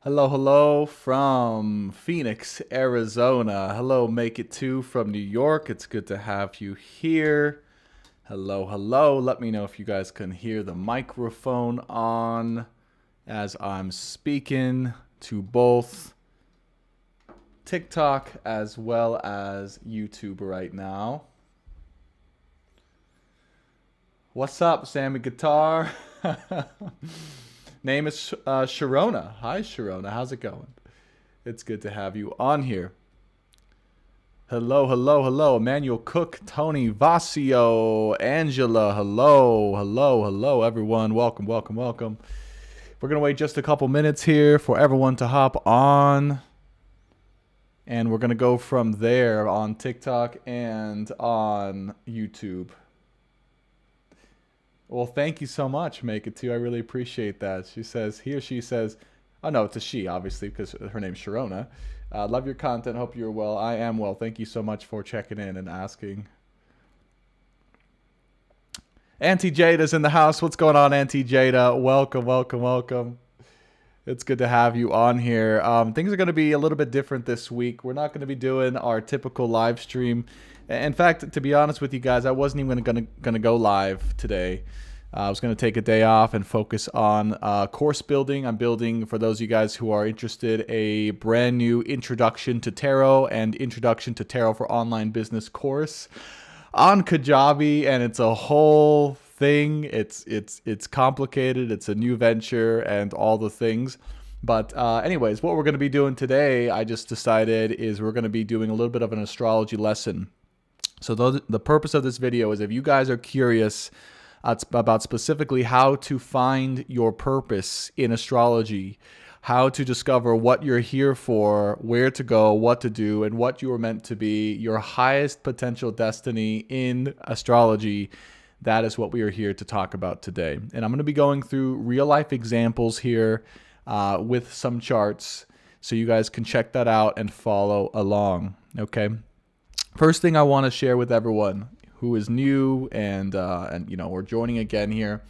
Hello, hello from Phoenix, Arizona. Hello, Make It 2 from New York. It's good to have you here. Hello, hello. Let me know if you guys can hear the microphone on as I'm speaking to both TikTok as well as YouTube right now. What's up, Sammy Guitar? Name is Sharona. Hi, Sharona. How's it going? It's good to have you on here. Hello, hello, hello. Emmanuel Cook, Tony Vasio, Angela. Hello, hello, hello, everyone. Welcome, welcome, welcome. We're going to wait just a couple minutes here for everyone to hop on. And we're going to go from there on TikTok and on YouTube. Well, thank you so much, Make It Too. I really appreciate that. She says, she says, oh no, it's a she, obviously, because her name's Sharona. Love your content. Hope you're well. I am well. Thank you so much for checking in and asking. Auntie Jada's in the house. What's going on, Auntie Jada? Welcome, welcome, welcome. It's good to have you on here. Things are going to be a little bit different this week. We're not going to be doing our typical live stream. In fact, to be honest with you guys, I wasn't even going to go live today. I was going to take a day off and focus on course building. I'm building, for those of you guys who are interested, a brand new Introduction to Tarot and Introduction to Tarot for Online Business course on Kajabi, and it's a whole thing. It's complicated. It's a new venture and all the things. But anyways, what we're going to be doing today, I just decided, is we're going to be doing a little bit of an astrology lesson. So the purpose of this video is if you guys are curious about specifically how to find your purpose in astrology, how to discover what you're here for, where to go, what to do, and what you are meant to be, your highest potential destiny in astrology, that is what we are here to talk about today. And I'm going to be going through real life examples here with some charts so you guys can check that out and follow along. Okay. First thing I want to share with everyone who is new and you know, we're joining again here.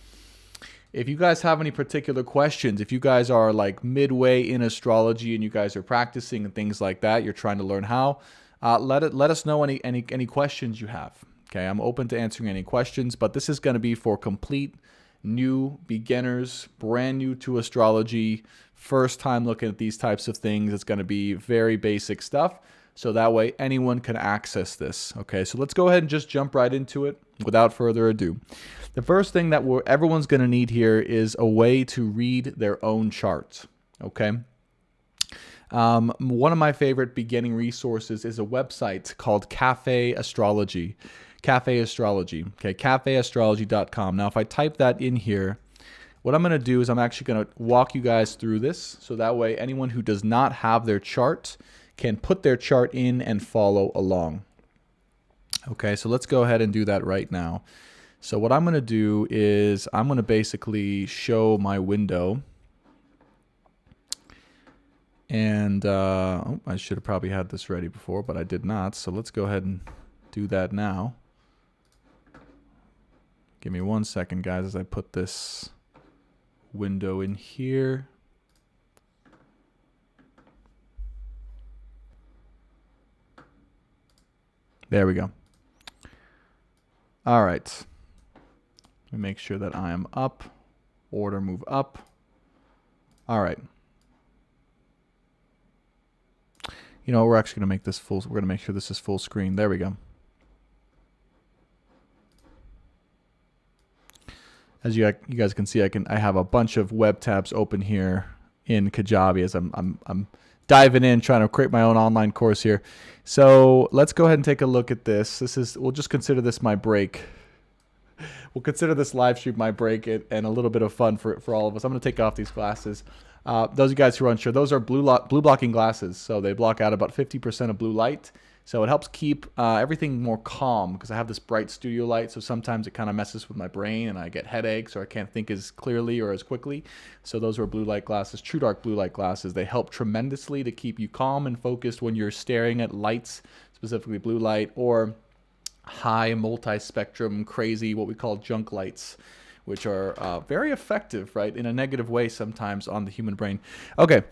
If you guys have any particular questions, if you guys are like midway in astrology and you guys are practicing and things like that, you're trying to learn how, let us know any questions you have. Okay, I'm open to answering any questions, but this is going to be for complete new beginners, brand new to astrology, first time looking at these types of things. It's going to be very basic stuff. So that way anyone can access this. Okay, so let's go ahead and just jump right into it without further ado. The first thing that everyone's going to need here is a way to read their own charts. Okay. One of my favorite beginning resources is a website called Cafe Astrology. Cafe Astrology. Okay, cafeastrology.com. Now, if I type that in here, what I'm going to do is I'm actually going to walk you guys through this. So that way anyone who does not have their chart can put their chart in and follow along. Okay, so let's go ahead and do that right now. So what I'm going to do is I'm going to basically show my window. And I should have probably had this ready before, but I did not. So let's go ahead and do that now. Give me 1 second, guys, as I put this window in here. There we go. All right. Let me make sure that I am up. Order move up. All right. You know, we're actually going to make this full. We're going to make sure this is full screen. There we go. As you guys can see, I have a bunch of web tabs open here in Kajabi as I'm diving in, trying to create my own online course here. So let's go ahead and take a look at this. We'll just consider this my break. We'll consider this live stream my break and a little bit of fun for all of us. I'm going to take off these glasses. Those of you guys who are unsure, those are blue blocking glasses. So they block out about 50% of blue light. So it helps keep everything more calm because I have this bright studio light. So sometimes it kind of messes with my brain and I get headaches or I can't think as clearly or as quickly. So those are blue light glasses, true dark blue light glasses. They help tremendously to keep you calm and focused when you're staring at lights, specifically blue light or high multi-spectrum, crazy, what we call junk lights, which are very effective, right, in a negative way sometimes on the human brain. Okay,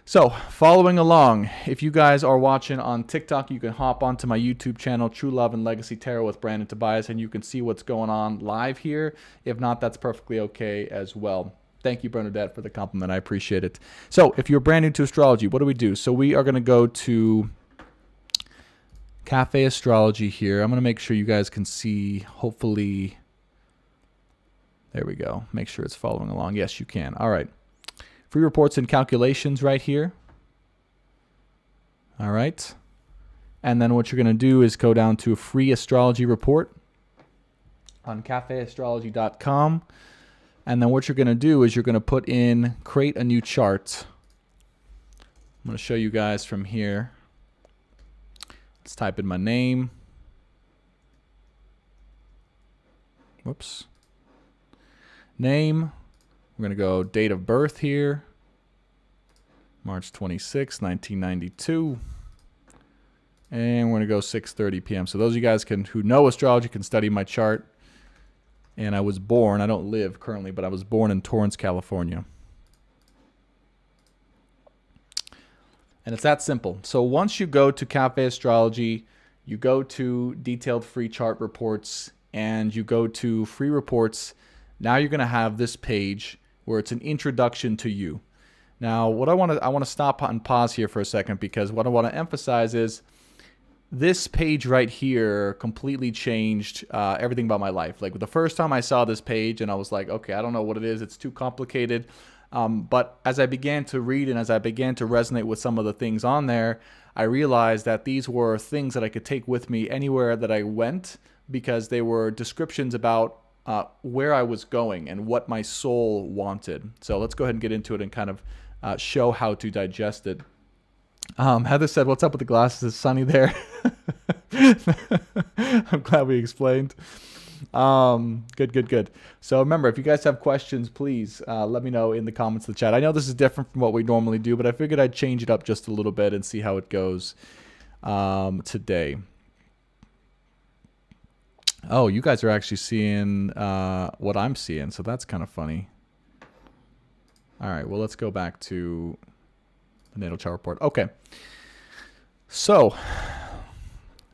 so following along, if you guys are watching on TikTok, you can hop onto my YouTube channel, True Love and Legacy Tarot with Brandon Tobias, and you can see what's going on live here. If not, that's perfectly okay as well. Thank you, Bernadette, for the compliment. I appreciate it. So if you're brand new to astrology, what do? So we are going to go to Cafe Astrology here. I'm going to make sure you guys can see, hopefully. There we go. Make sure it's following along. Yes, you can. All right. Free reports and calculations right here. All right. And then what you're going to do is go down to a free astrology report on cafeastrology.com. And then what you're going to do is you're going to put in, create a new chart. I'm going to show you guys from here. Let's type in my name. Whoops. Name. We're going to go date of birth here. March 26, 1992. And we're going to go 6:30 p.m. So those of you guys who know astrology can study my chart. And I was born, I don't live currently, but I was born in Torrance, California. And it's that simple. So once you go to Cafe Astrology, you go to detailed free chart reports, and you go to free reports. Now you're going to have this page where it's an introduction to you. Now, what I want to stop and pause here for a second, because what I want to emphasize is this page right here completely changed everything about my life. Like the first time I saw this page and I was like, okay, I don't know what it is. It's too complicated. But as I began to read and as I began to resonate with some of the things on there, I realized that these were things that I could take with me anywhere that I went, because they were descriptions about where I was going and what my soul wanted. So let's go ahead and get into it and kind of show how to digest it. Heather said, what's up with the glasses? Is sunny there? I'm glad we explained. Good. So remember, if you guys have questions, please let me know in the comments of the chat. I know this is different from what we normally do, but I figured I'd change it up just a little bit and see how it goes today. Oh, you guys are actually seeing what I'm seeing, so that's kind of funny. All right, well, let's go back to the natal chart report. Okay. So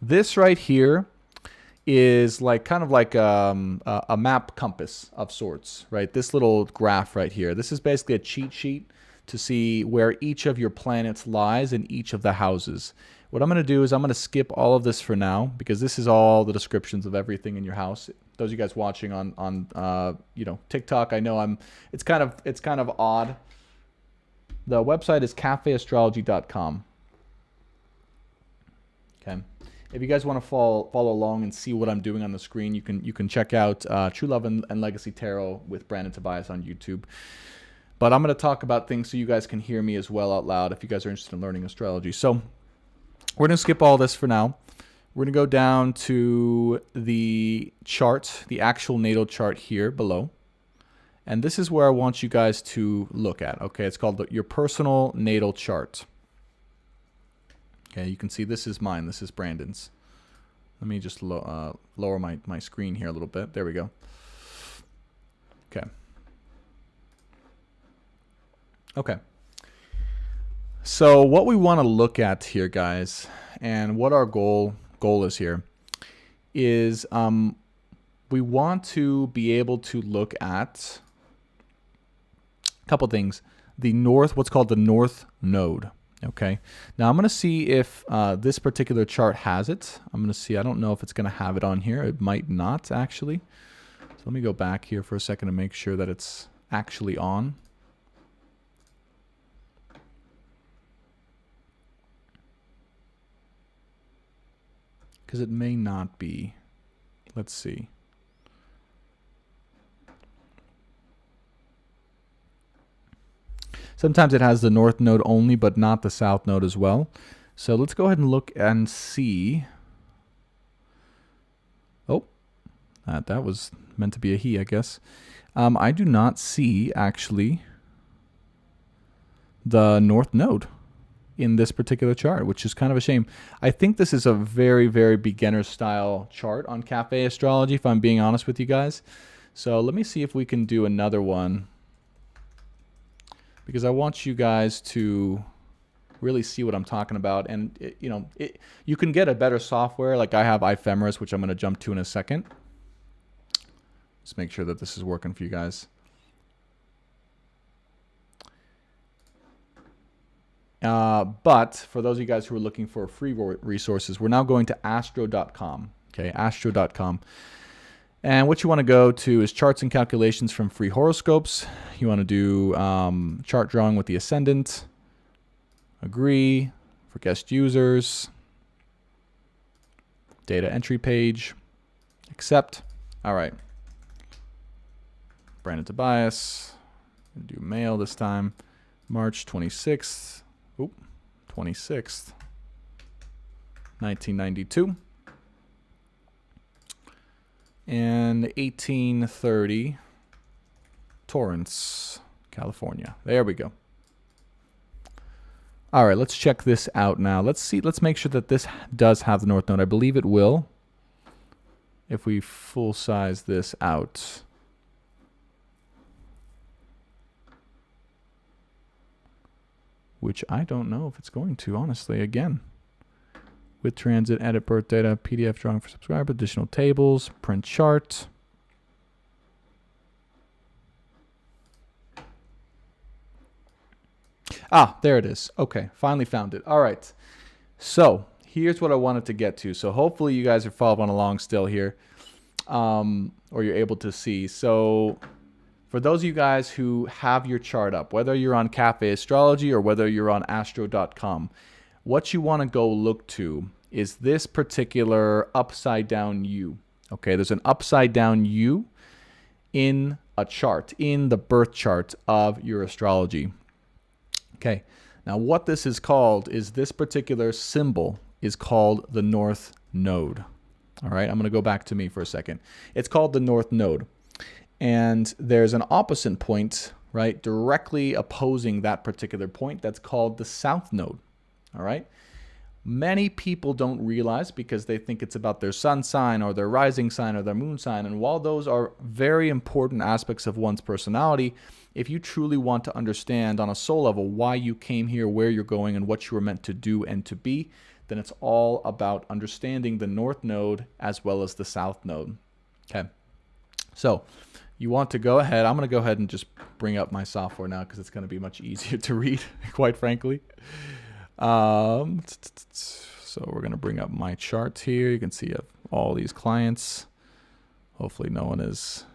this right here is like kind of like a map compass of sorts, right? This little graph right here. This is basically a cheat sheet to see where each of your planets lies in each of the houses. What I'm going to do is I'm going to skip all of this for now, because this is all the descriptions of everything in your house. Those of you guys watching on TikTok, I know it's kind of odd. The website is cafeastrology.com. Okay. If you guys want to follow along and see what I'm doing on the screen, you can check out True Love and Legacy Tarot with Brandon Tobias on YouTube. But I'm going to talk about things so you guys can hear me as well out loud if you guys are interested in learning astrology. So we're going to skip all this for now. We're going to go down to the chart, the actual natal chart here below. And this is where I want you guys to look at. Okay, it's called your personal natal chart. Okay, you can see this is mine. This is Brandon's. Let me just lower my screen here a little bit. There we go. Okay. Okay. So what we want to look at here, guys, and what our goal is here, is we want to be able to look at a couple things. What's called the North Node. Okay. Now I'm going to see if this particular chart has it. I'm going to see. I don't know if it's going to have it on here. It might not, actually. So let me go back here for a second to make sure that it's actually on. Because it may not be. Let's see. Sometimes it has the North Node only, but not the South Node as well. So let's go ahead and look and see. Oh, that was meant to be a he, I guess. I do not see, actually, the North Node in this particular chart, which is kind of a shame. I think this is a very, very beginner style chart on Cafe Astrology, if I'm being honest with you guys. So let me see if we can do another one, because I want you guys to really see what I'm talking about. And you can get a better software. Like I have Ephemeris, which I'm going to jump to in a second. Let's make sure that this is working for you guys. But for those of you guys who are looking for free resources, we're now going to astro.com. Okay, astro.com. And what you want to go to is charts and calculations from free horoscopes. You want to do chart drawing with the ascendant. Agree for guest users. Data entry page. Accept. All right. Brandon Tobias. Do mail this time. March 26th. 26th. 1992. And 1830. Torrance, California. There we go. All right, let's check this out now. Let's make sure that this does have the North Node. I believe it will. If we full size this out. Which I don't know if it's going to, honestly. Again, with transit, edit birth data, PDF drawing for subscriber, additional tables, print chart. Ah, there it is. Okay, finally found it. All right. So here's what I wanted to get to. So hopefully you guys are following along still here, or you're able to see. So for those of you guys who have your chart up, whether you're on Cafe Astrology or whether you're on astro.com, what you want to go look to is this particular upside down U. Okay, there's an upside down U in a chart, in the birth chart of your astrology. Okay, now what this is called is this particular symbol is called the North Node. All right, I'm going to go back to me for a second. It's called the North Node. And there's an opposite point, right, directly opposing that particular point. That's called the South Node. All right. Many people don't realize, because they think it's about their sun sign or their rising sign or their moon sign. And while those are very important aspects of one's personality, if you truly want to understand on a soul level why you came here, where you're going, and what you were meant to do and to be, then it's all about understanding the North Node as well as the South Node. Okay. So you want to go ahead. I'm going to go ahead and just bring up my software now because it's going to be much easier to read, quite frankly. So we're going to bring up my charts here. You can see all these clients. Hopefully no one is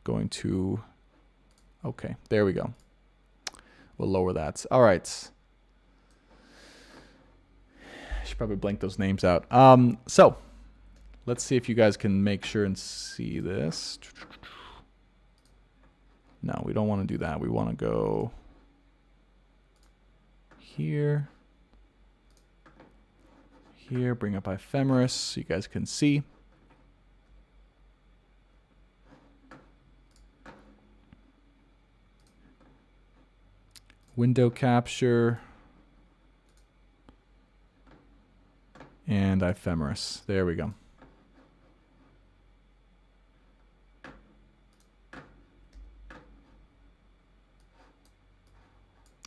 going to... Okay, there we go. We'll lower that. All right. I should probably blank those names out. So let's see if you guys can make sure and see this. No, we don't want to do that. We want to go here. Here, bring up Ephemeris so you guys can see. Window capture. And Ephemeris. There we go.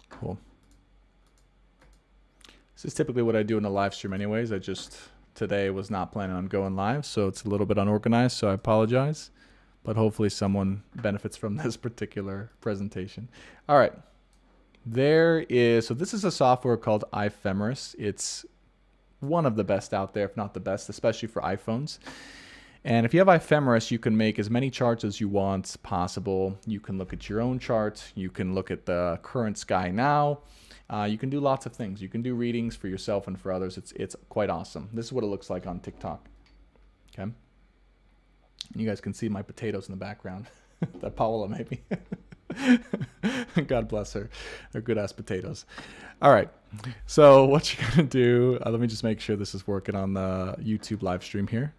Cool. This is typically what I do in a live stream anyways. I just today was not planning on going live, so it's a little bit unorganized, so I apologize. But hopefully someone benefits from this particular presentation. All right. There is, so this is a software called Ephemeris. It's one of the best out there, if not the best, especially for iPhones. And if you have Ephemeris, you can make as many charts as you want possible. You can look at your own chart. You can look at the current sky now. You can do lots of things. You can do readings for yourself and for others. It's quite awesome. This is what it looks like on TikTok. Okay. You guys can see my potatoes in the background. That Paola maybe. God bless her. They're good-ass potatoes. All right. So what you're going to do, let me just make sure this is working on the YouTube live stream here.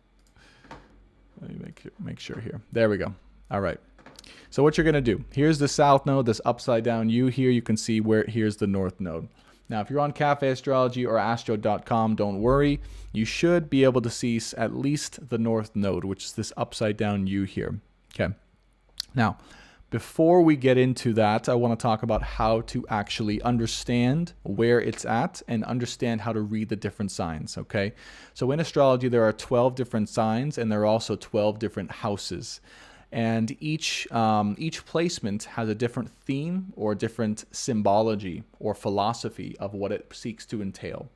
Let me make sure here. There we go. All right. So what you're going to do, here's the South Node, this upside down U here. You can see where here's the North Node. Now, if you're on Cafe Astrology or astro.com, don't worry. You should be able to see at least the North Node, which is this upside down U here. Okay. Now, before we get into that, I want to talk about how to actually understand where it's at and understand how to read the different signs, okay? So in astrology, there are 12 different signs, and there are also 12 different houses. And each placement has a different theme or different symbology or philosophy of what it seeks to entail.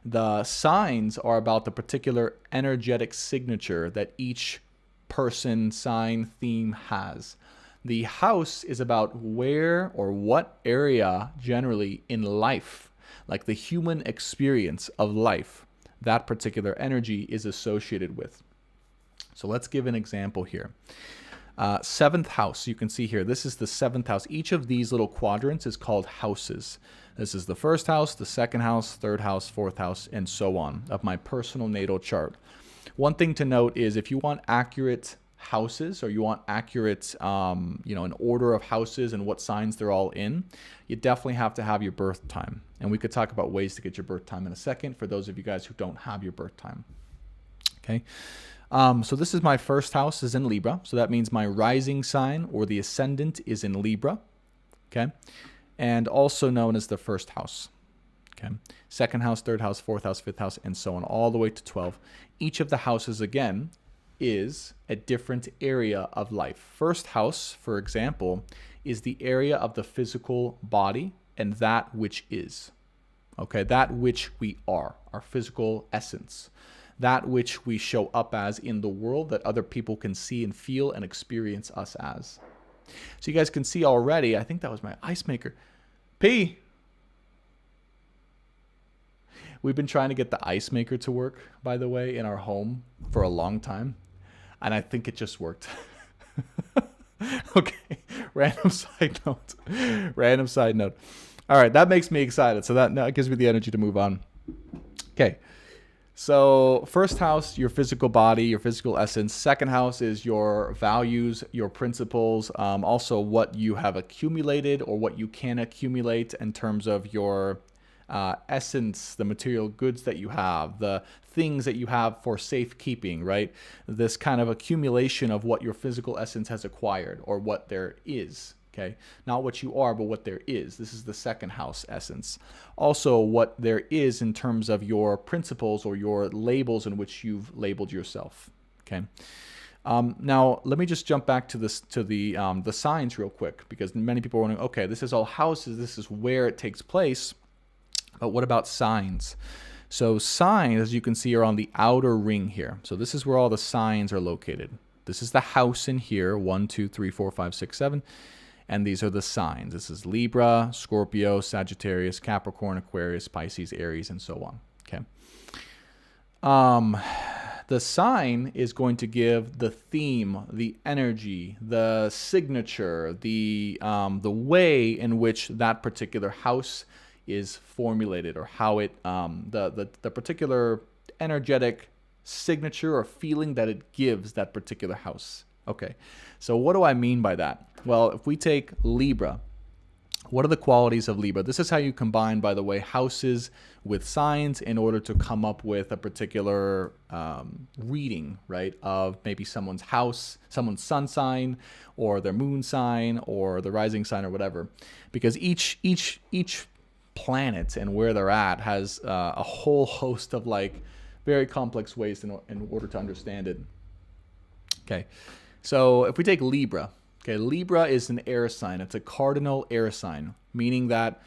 The signs are about the particular energetic signature that each person, sign, theme has. The house is about where or what area generally in life, like the human experience of life, that particular energy is associated with. So let's give an example here. Seventh house, you can see here, this is the seventh house. Each of these little quadrants is called houses. This is the first house, the second house, third house, fourth house, and so on of my personal natal chart. One thing to note is if you want accurate houses, or you want accurate, an order of houses and what signs they're all in, you definitely have to have your birth time. And we could talk about ways to get your birth time in a second for those of you guys who don't have your birth time. Okay. So this is my first house is in Libra. So that means my rising sign or the ascendant is in Libra. Okay. And also known as the first house. Okay. Second house, third house, fourth house, fifth house, and so on, all the way to 12. Each of the houses, again, is a different area of life. First house, for example, is the area of the physical body and that which is. Okay, that which we are, our physical essence. That which we show up as in the world that other people can see and feel and experience us as. So you guys can see already, I think that was my ice maker. P. We've been trying to get the ice maker to work, by the way, in our home for a long time. And I think it just worked. Okay, random side note. Random side note. All right, that makes me excited. So that gives me the energy to move on. Okay, so first house, your physical body, your physical essence. Second house is your values, your principles, also what you have accumulated or what you can accumulate in terms of your essence, the material goods that you have, the things that you have for safekeeping, right? This kind of accumulation of what your physical essence has acquired or what there is, okay? Not what you are, but what there is. This is the second house essence. Also, what there is in terms of your principles or your labels in which you've labeled yourself, okay? Now, let me just jump back to the signs real quick, because many people are wondering, okay, this is all houses, this is where it takes place. But what about signs? So signs, as you can see, are on the outer ring here. So this is where all the signs are located. This is the house in here, 1, 2, 3, 4, 5, 6, 7. And these are the signs. This is Libra, Scorpio, Sagittarius, Capricorn, Aquarius, Pisces, Aries, and so on. Okay. The sign is going to give the theme, the energy, the signature, the way in which that particular house is formulated, or how it the particular energetic signature or feeling that it gives that particular house. Okay, so what do I mean by that? Well, if we take Libra, what are the qualities of Libra? This is how you combine, by the way, houses with signs in order to come up with a particular reading, right, of maybe someone's house, someone's sun sign, or their moon sign, or the rising sign, or whatever, because each planet and where they're at has a whole host of like very complex ways in order to understand it. Okay, so if we take Libra, okay, Libra is an air sign. It's a cardinal air sign, meaning that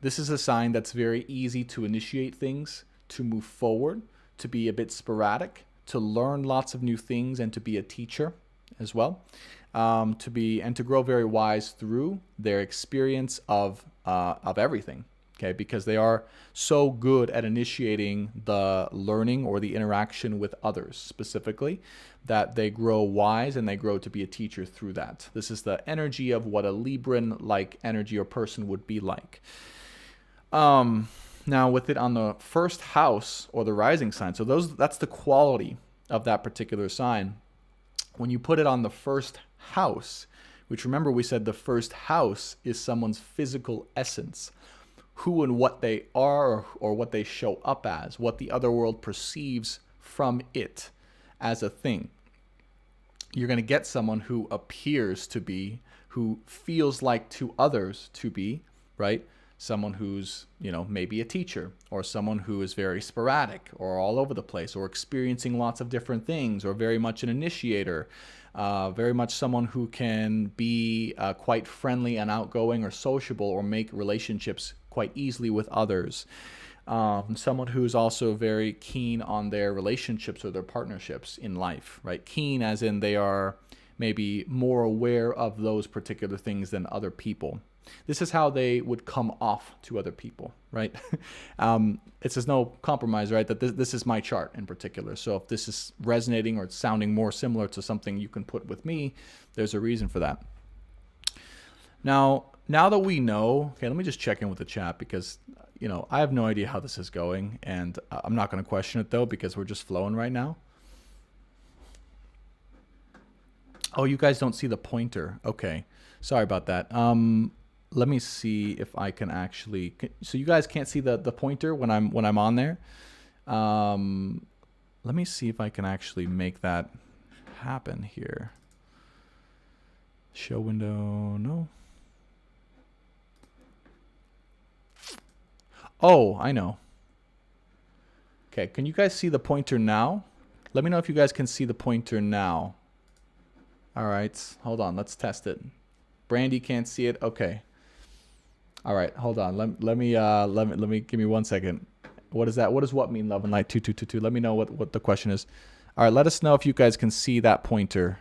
this is a sign that's very easy to initiate things, to move forward, to be a bit sporadic, to learn lots of new things, and to be a teacher as well, to grow very wise through their experience of everything. Okay, because they are so good at initiating the learning or the interaction with others specifically, that they grow wise and they grow to be a teacher through that. This is the energy of what a Libran-like energy or person would be like. Now with it on the first house or the rising sign, so that's the quality of that particular sign. When you put it on the first house, which remember we said the first house is someone's physical essence, who and what they are or what they show up as, what the other world perceives from it as a thing. you're going to get someone who appears to be, who feels like to others to be, right? Someone who's, maybe a teacher, or someone who is very sporadic or all over the place, or experiencing lots of different things, or very much an initiator, very much someone who can be quite friendly and outgoing or sociable, or make relationships quite easily with others. Someone who's also very keen on their relationships or their partnerships in life, right? Keen as in they are maybe more aware of those particular things than other people. This is how they would come off to other people, right? It says no compromise, right? That this is my chart in particular. So if this is resonating or it's sounding more similar to something you can put with me, there's a reason for that. Now that we know, okay, let me just check in with the chat because I have no idea how this is going, and I'm not going to question it though because we're just flowing right now. Oh, you guys don't see the pointer. Okay, sorry about that. Let me see if I can actually. So you guys can't see the pointer when I'm on there. Let me see if I can actually make that happen here. Show window, no. Oh, I know. Okay, can you guys see the pointer now? Let me know if you guys can see the pointer now. All right, hold on, let's test it. Brandy can't see it. Okay. All right, hold on. Let me give me 1 second. What is that? What does what mean? Love and light 2222. Let me know what the question is. All right, let us know if you guys can see that pointer.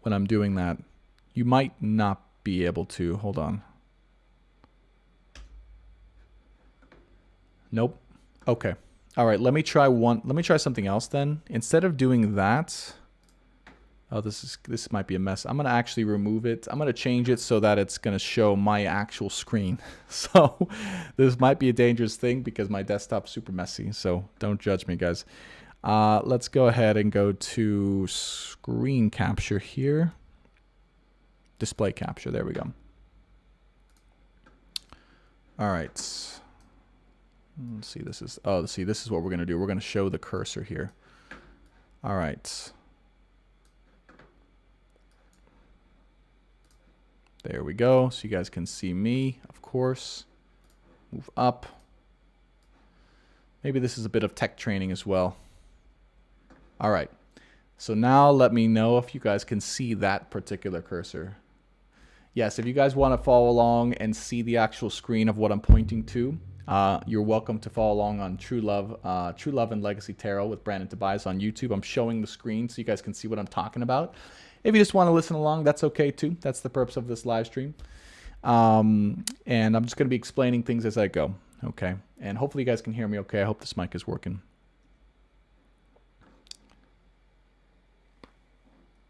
When I'm doing that, you might not be able to. Hold on. Nope. Okay. All right, let me try something else then. Instead of doing that, oh, this might be a mess. I'm going to actually remove it. I'm going to change it so that it's going to show my actual screen. So this might be a dangerous thing because my desktop's super messy. So don't judge me, guys. Let's go ahead and go to screen capture here. Display capture. There we go. All right. Let's see. This is what we're going to do. We're going to show the cursor here. All right. There we go. So you guys can see me, of course. Move up. Maybe this is a bit of tech training as well. All right. So now let me know if you guys can see that particular cursor. Yes, if you guys want to follow along and see the actual screen of what I'm pointing to, you're welcome to follow along on True Love and Legacy Tarot with Brandon Tobias on YouTube. I'm showing the screen so you guys can see what I'm talking about. If you just want to listen along, that's okay too. That's the purpose of this live stream. And I'm just going to be explaining things as I go. Okay. And hopefully you guys can hear me okay. I hope this mic is working.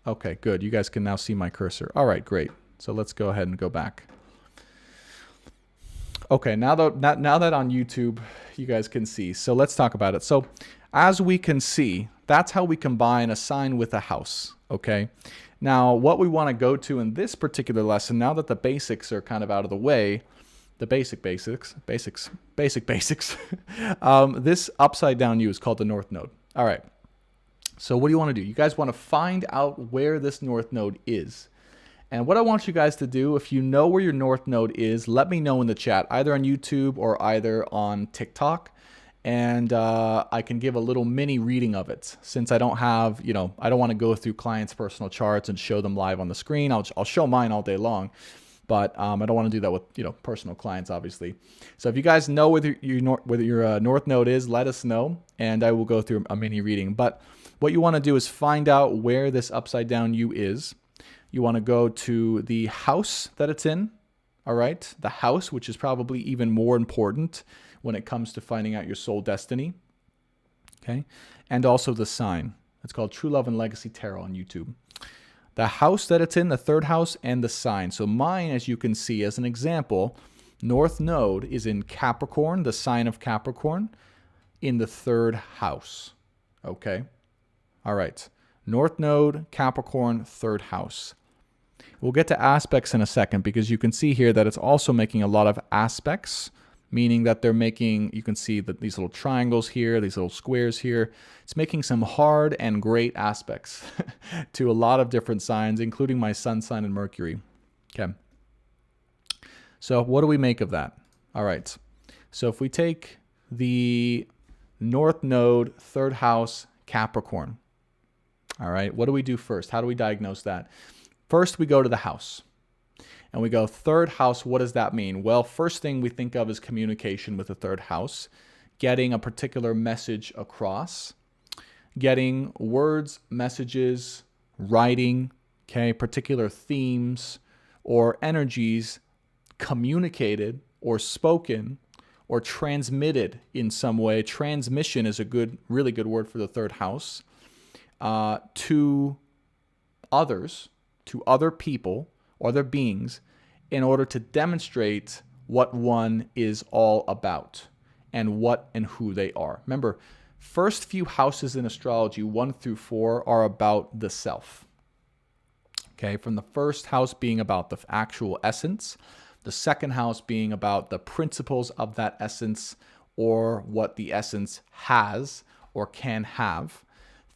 Okay, good. You guys can now see my cursor. All right, great. So let's go ahead and go back. Okay, now that on YouTube you guys can see. So let's talk about it. So as we can see, that's how we combine a sign with a house. Okay. Now what we want to go to in this particular lesson, now that the basics are kind of out of the way, the basics, this upside down U is called the North Node. All right. So what do you want to do? You guys want to find out where this North Node is. And what I want you guys to do, if you know where your North Node is, let me know in the chat, either on YouTube or either on TikTok. And I can give a little mini reading of it. Since I don't have, I don't want to go through clients' personal charts and show them live on the screen. I'll show mine all day long. But I don't want to do that with, personal clients, obviously. So if you guys know whether your North Node is, let us know. And I will go through a mini reading. But what you want to do is find out where this upside down U is. You want to go to the house that it's in, all right? The house, which is probably even more important when it comes to finding out your soul destiny, okay? And also the sign. It's called True Love and Legacy Tarot on YouTube. The house that it's in, the third house, and the sign. So mine, as you can see, as an example, North Node is in Capricorn, the sign of Capricorn, in the third house, okay? All right. North Node, Capricorn, third house. We'll get to aspects in a second because you can see here that it's also making a lot of aspects meaning that they're making, you can see that these little triangles here, these little squares here, it's making some hard and great aspects to a lot of different signs, including my sun sign and Mercury. Okay. So what do we make of that? All right. So if we take the North Node, third house, Capricorn. All right. What do we do first? How do we diagnose that? First, we go to the house. And we go, third house, what does that mean? Well, first thing we think of is communication with the third house, getting a particular message across, getting words, messages, writing, okay, particular themes or energies communicated or spoken or transmitted in some way. Transmission is a good, really good word for the third house, to others, to other people, other beings, in order to demonstrate what one is all about and what and who they are. Remember, first few houses in astrology, 1 through 4, are about the self. Okay, from the first house being about the actual essence, the second house being about the principles of that essence or what the essence has or can have.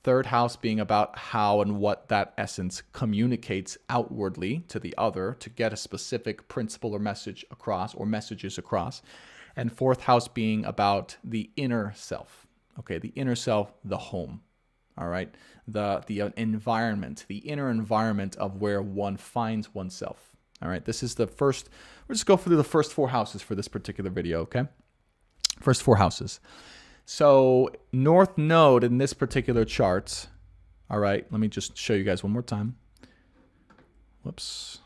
Third house being about how and what that essence communicates outwardly to the other to get a specific principle or message across or messages across. And fourth house being about the inner self. Okay, the inner self, the home. All right, the environment, the inner environment of where one finds oneself. All right, this is the first, we'll just go through the first 4 houses for this particular video, okay? First 4 houses. So North Node in this particular chart, all right, let me just show you guys one more time. Whoops.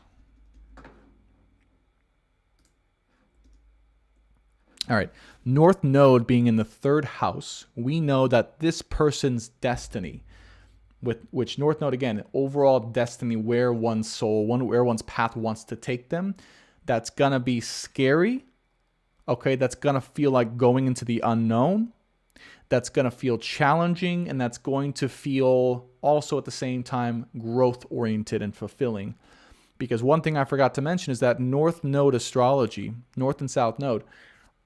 All right, North Node being in the third house, we know that this person's destiny, with which North Node, again, overall destiny, where one's soul, where one's path wants to take them, that's going to be scary, okay? That's going to feel like going into the unknown. That's going to feel challenging, and that's going to feel also at the same time growth-oriented and fulfilling. Because one thing I forgot to mention is that North Node astrology, North and South Node,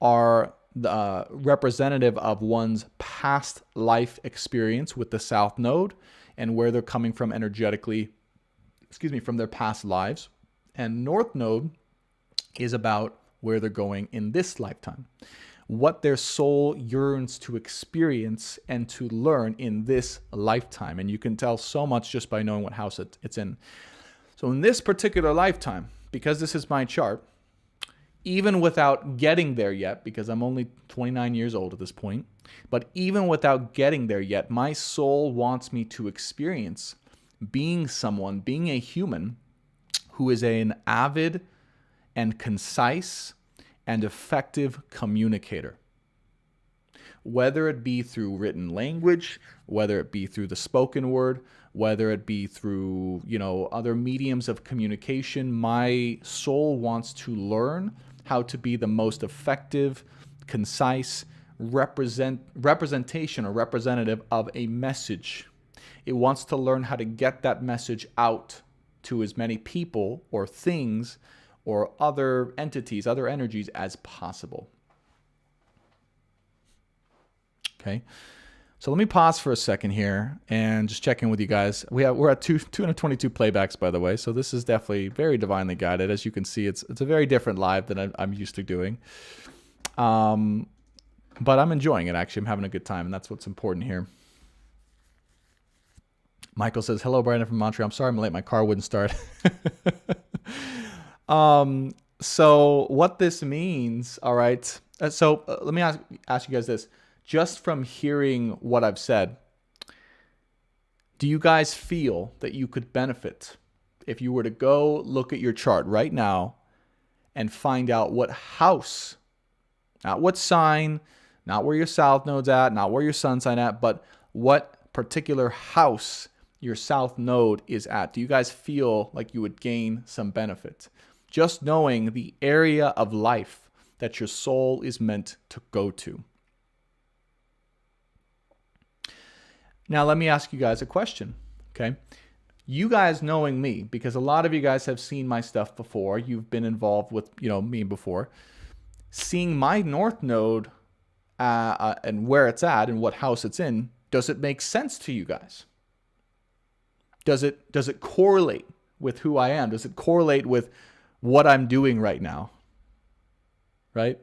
are the representative of one's past life experience with the South Node and where they're coming from energetically, from their past lives. And North Node is about where they're going in this lifetime, what their soul yearns to experience and to learn in this lifetime. And you can tell so much just by knowing what house it's in. So in this particular lifetime, because this is my chart, even without getting there yet, because I'm only 29 years old at this point, but even without getting there yet, my soul wants me to experience being someone, being a human who is an avid and concise and effective communicator. Whether it be through written language, whether it be through the spoken word, whether it be through, other mediums of communication, my soul wants to learn how to be the most effective, concise representation or representative of a message. It wants to learn how to get that message out to as many people or things or other entities, other energies as possible. Okay, so let me pause for a second here and just check in with you guys. We're at 222 playbacks, by the way, so this is definitely very divinely guided. As you can see, it's a very different live than I'm used to doing. But I'm enjoying it, actually. I'm having a good time, and that's what's important here. Michael says, hello, Brandon from Montreal. I'm sorry I'm late. My car wouldn't start. So what this means, all right. Let me ask you guys this. Just from hearing what I've said, do you guys feel that you could benefit if you were to go look at your chart right now and find out what house, not what sign, not where your South Node's at, not where your Sun sign at, but what particular house your South Node is at? Do you guys feel like you would gain some benefit? Just knowing the area of life that your soul is meant to go to. Now, let me ask you guys a question, okay? You guys knowing me, because a lot of you guys have seen my stuff before. You've been involved with, me before. seeing my north node and where it's at and what house it's in, does it make sense to you guys? Does it correlate with who I am? Does it correlate with what I'm doing right now? Right?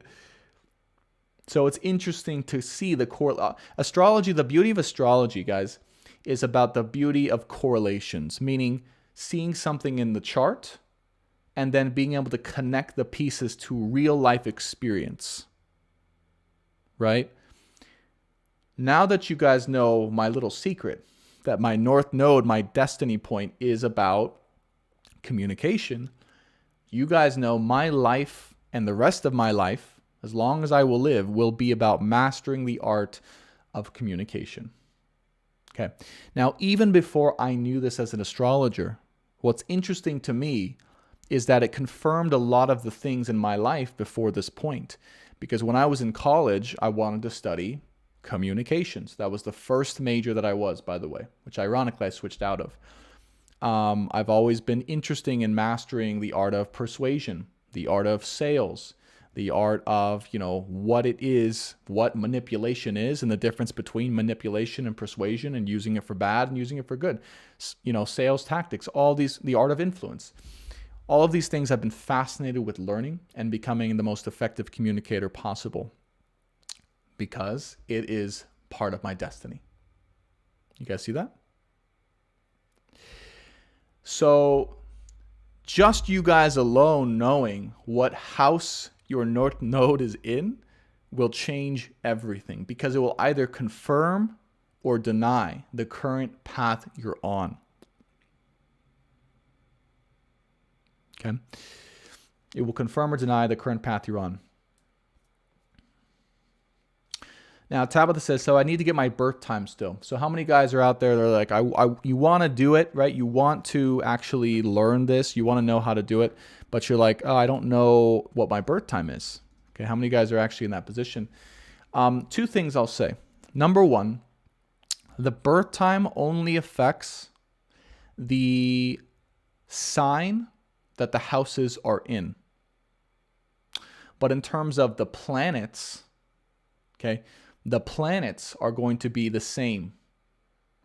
So it's interesting to see the astrology. The beauty of astrology, guys, is about the beauty of correlations, meaning seeing something in the chart and then being able to connect the pieces to real life experience. Right? Now that you guys know my little secret, that my north node, my destiny point, is about communication, you guys know my life and the rest of my life, as long as I will live, will be about mastering the art of communication. Okay. Now, even before I knew this as an astrologer, what's interesting to me is that it confirmed a lot of the things in my life before this point. Because when I was in college, I wanted to study communications. That was the first major that I was, by the way, which ironically I switched out of. I've always been interested in mastering the art of persuasion, the art of sales, the art of, what it is, what manipulation is, and the difference between manipulation and persuasion, and using it for bad and using it for good. Sales tactics, all these, the art of influence. All of these things I've been fascinated with learning and becoming the most effective communicator possible, because it is part of my destiny. You guys see that? So just you guys alone knowing what house your north node is in will change everything, because it will either confirm or deny the current path you're on. Okay? It will confirm or deny the current path you're on. Now, Tabitha says, so I need to get my birth time still. So how many guys are out there that are like, you want to do it, right? You want to actually learn this. You want to know how to do it. But you're like, oh, I don't know what my birth time is. Okay, how many guys are actually in that position? Two things I'll say. Number one, the birth time only affects the sign that the houses are in. But in terms of the planets, okay, the planets are going to be the same.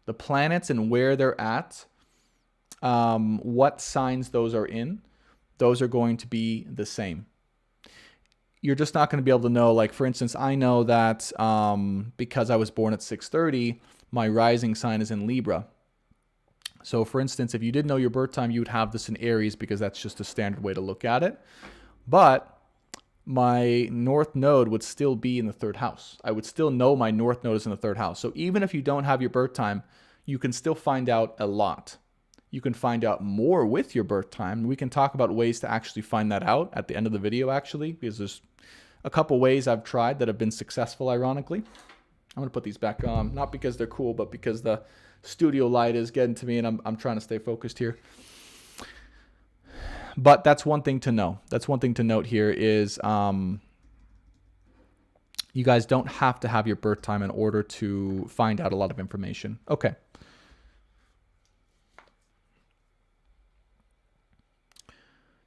The planets and where they're at, what signs those are in, those are going to be the same. You're just not going to be able to know, like, for instance, I know that because I was born at 6:30, my rising sign is in Libra. So, for instance, if you did know your birth time, you would have this in Aries, because that's just a standard way to look at it. But my north node would still be in the third house. I would still know my north node is in the third house. So even if you don't have your birth time, you can still find out a lot. You can find out more with your birth time. We can talk about ways to actually find that out at the end of the video, actually, because there's a couple ways I've tried that have been successful, ironically. I'm going to put these back on, not because they're cool, but because the studio light is getting to me and I'm trying to stay focused here. But that's one thing to know. That's one thing to note here is you guys don't have to have your birth time in order to find out a lot of information. Okay.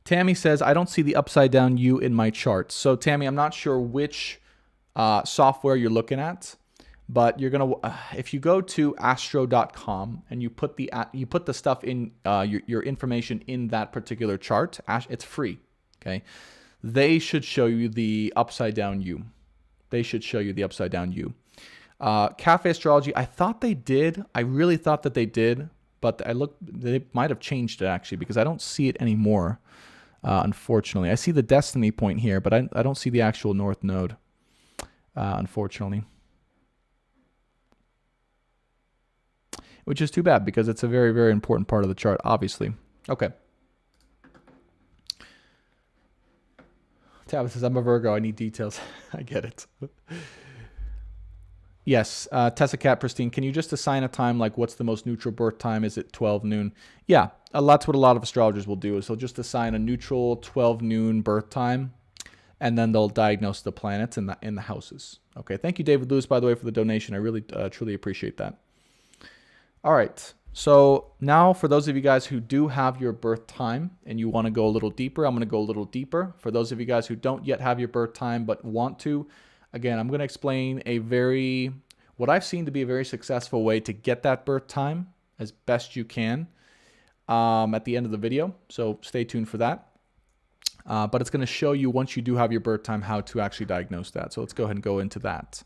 Tammy says, I don't see the upside down U in my charts. So Tammy, I'm not sure which software you're looking at, but you're going to, if you go to astro.com and you put the stuff in, your information in that particular chart, it's free, okay? They should show you the upside down U. They should show you the upside down U. Cafe Astrology, I thought they did. I really thought that they did, but they might have changed it actually, because I don't see it anymore, unfortunately. I see the destiny point here, but I don't see the actual north node, unfortunately. Which is too bad, because it's a very, very important part of the chart, obviously. Okay. Tabitha says, I'm a Virgo. I need details. I get it. Yes. Tessa Cat Pristine, can you just assign a time, like what's the most neutral birth time? Is it 12 noon? Yeah. That's what a lot of astrologers will do, is they'll just assign a neutral 12 noon birth time, and then they'll diagnose the planets in the houses. Okay. Thank you, David Lewis, by the way, for the donation. I really, truly appreciate that. All right. So now for those of you guys who do have your birth time and you want to go a little deeper, I'm going to go a little deeper. For those of you guys who don't yet have your birth time but want to, again, I'm going to explain what I've seen to be a very successful way to get that birth time as best you can at the end of the video. So stay tuned for that. But it's going to show you once you do have your birth time how to actually diagnose that. So let's go ahead and go into that.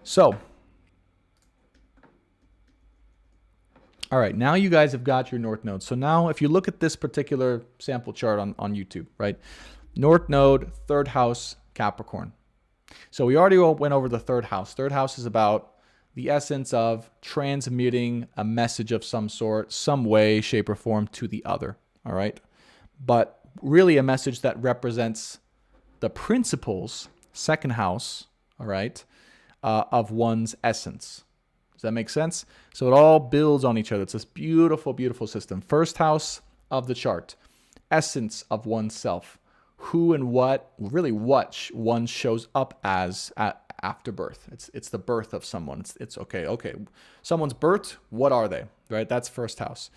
So, all right, now you guys have got your North Node. So now if you look at this particular sample chart on YouTube, right? North Node, third house, Capricorn. So we already went over the third house. Third house is about the essence of transmitting a message of some sort, some way, shape, or form to the other, all right? But really a message that represents the principles, second house, all right, of one's essence. Does that make sense? So it all builds on each other. It's this beautiful, beautiful system. First house of the chart, essence of oneself, who and what, really what one shows up as after birth. It's the birth of someone. It's okay. Someone's birth, what are they, right? That's first house.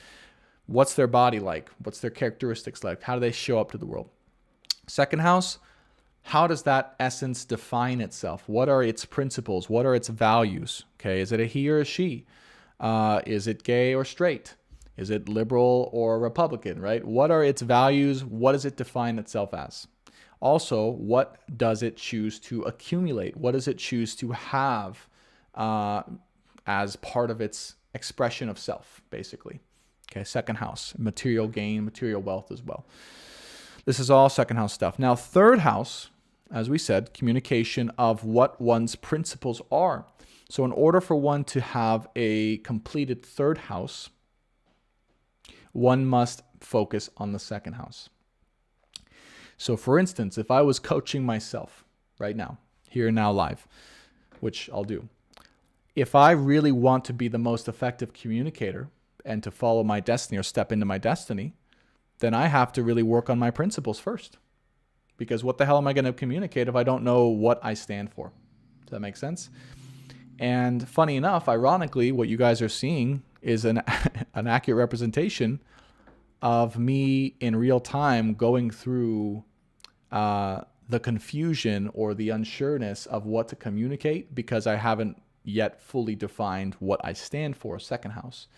What's their body like? What's their characteristics like? How do they show up to the world? Second house, how does that essence define itself? What are its principles? What are its values? Okay, is it a he or a she? Is it gay or straight? Is it liberal or Republican, right? What are its values? What does it define itself as? Also, what does it choose to accumulate? What does it choose to have as part of its expression of self, basically? Okay, second house, material gain, material wealth as well. This is all second house stuff. Now, third house, as we said, communication of what one's principles are. So in order for one to have a completed third house, one must focus on the second house. So for instance, if I was coaching myself right now, here and now live, which I'll do, if I really want to be the most effective communicator and to follow my destiny or step into my destiny, then I have to really work on my principles first. Because what the hell am I going to communicate if I don't know what I stand for? Does that make sense? And funny enough, ironically, what you guys are seeing is an accurate representation of me in real time going through the confusion or the unsureness of what to communicate because I haven't yet fully defined what I stand for, second house,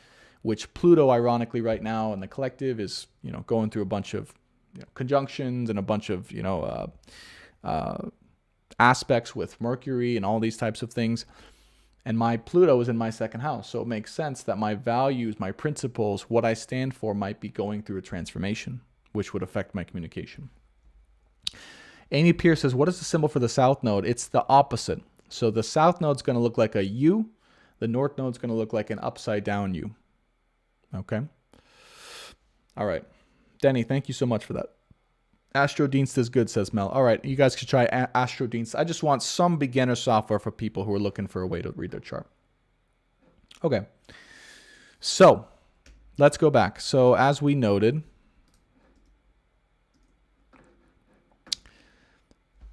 which Pluto, ironically, right now in the collective is, going through a bunch of conjunctions and a bunch of, aspects with Mercury and all these types of things. And my Pluto is in my second house. So it makes sense that my values, my principles, what I stand for might be going through a transformation, which would affect my communication. Amy Pierce says, what is the symbol for the South Node? It's the opposite. So the South Node is going to look like a U. The North Node is going to look like an upside down U. Okay. All right. Denny, thank you so much for that. Astrodienst is good, says Mel. All right, you guys should try Astrodienst. I just want some beginner software for people who are looking for a way to read their chart. Okay, so let's go back. So as we noted,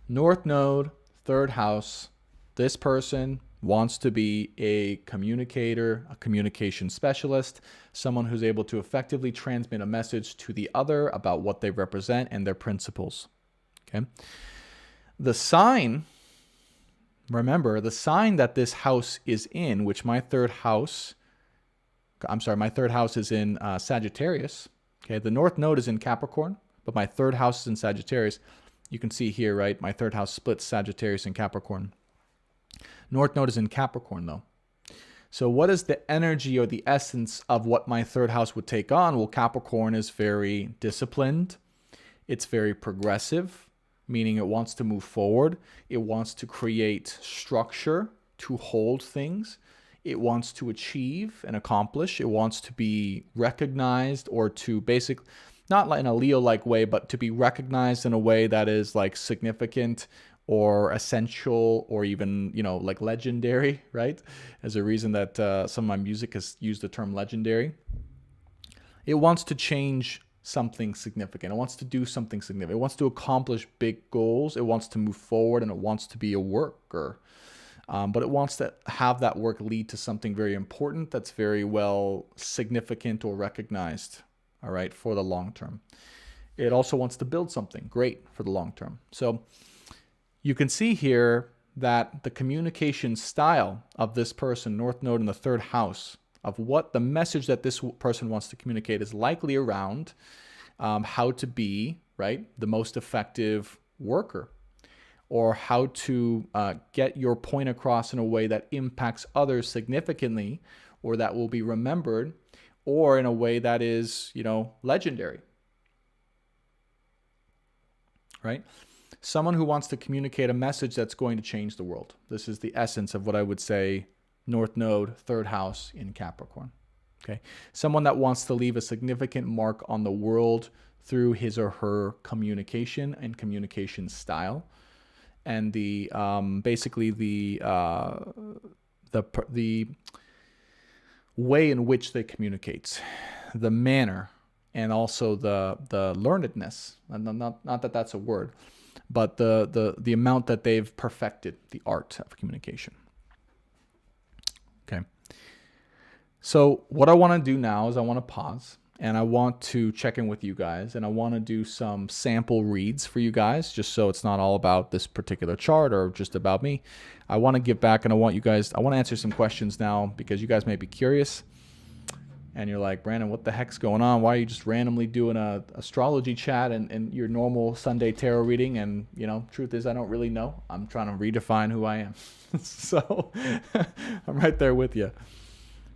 North Node, third house, this person wants to be a communicator, a communication specialist, someone who's able to effectively transmit a message to the other about what they represent and their principles. Okay. The sign, remember, the sign that this house is in, which my third house is in Sagittarius. Okay. The North Node is in Capricorn, but my third house is in Sagittarius. You can see here, right? My third house splits Sagittarius and Capricorn. North Node is in Capricorn, though. So what is the energy or the essence of what my third house would take on? Well, Capricorn is very disciplined. It's very progressive, meaning it wants to move forward. It wants to create structure to hold things. It wants to achieve and accomplish. It wants to be recognized or to basically, not in a Leo-like way, but to be recognized in a way that is like significant or essential or even, like legendary, right? As a reason that some of my music has used the term legendary. It wants to change something significant. It wants to do something significant. It wants to accomplish big goals. It wants to move forward and it wants to be a worker. But it wants to have that work lead to something very important that's very well significant or recognized, all right, for the long term. It also wants to build something great for the long term. So you can see here that the communication style of this person, North Node in the third house, of what the message that this person wants to communicate is likely around how to be, right, the most effective worker, or how to get your point across in a way that impacts others significantly, or that will be remembered, or in a way that is, legendary, right? Someone who wants to communicate a message that's going to change the world. This is the essence of what I would say North Node, third house in Capricorn. Okay, someone that wants to leave a significant mark on the world through his or her communication and communication style, and the basically the way in which they communicate, the manner, and also the learnedness. And not that that's a word, but the amount that they've perfected the art of communication. Okay. So what I want to do now is I want to pause and I want to check in with you guys, and I want to do some sample reads for you guys, just so it's not all about this particular chart or just about me. I want to give back, and I want to answer some questions now, because you guys may be curious and you're like, Brandon, what the heck's going on? Why are you just randomly doing a astrology chat and your normal Sunday tarot reading? And, truth is, I don't really know. I'm trying to redefine who I am. So I'm right there with you.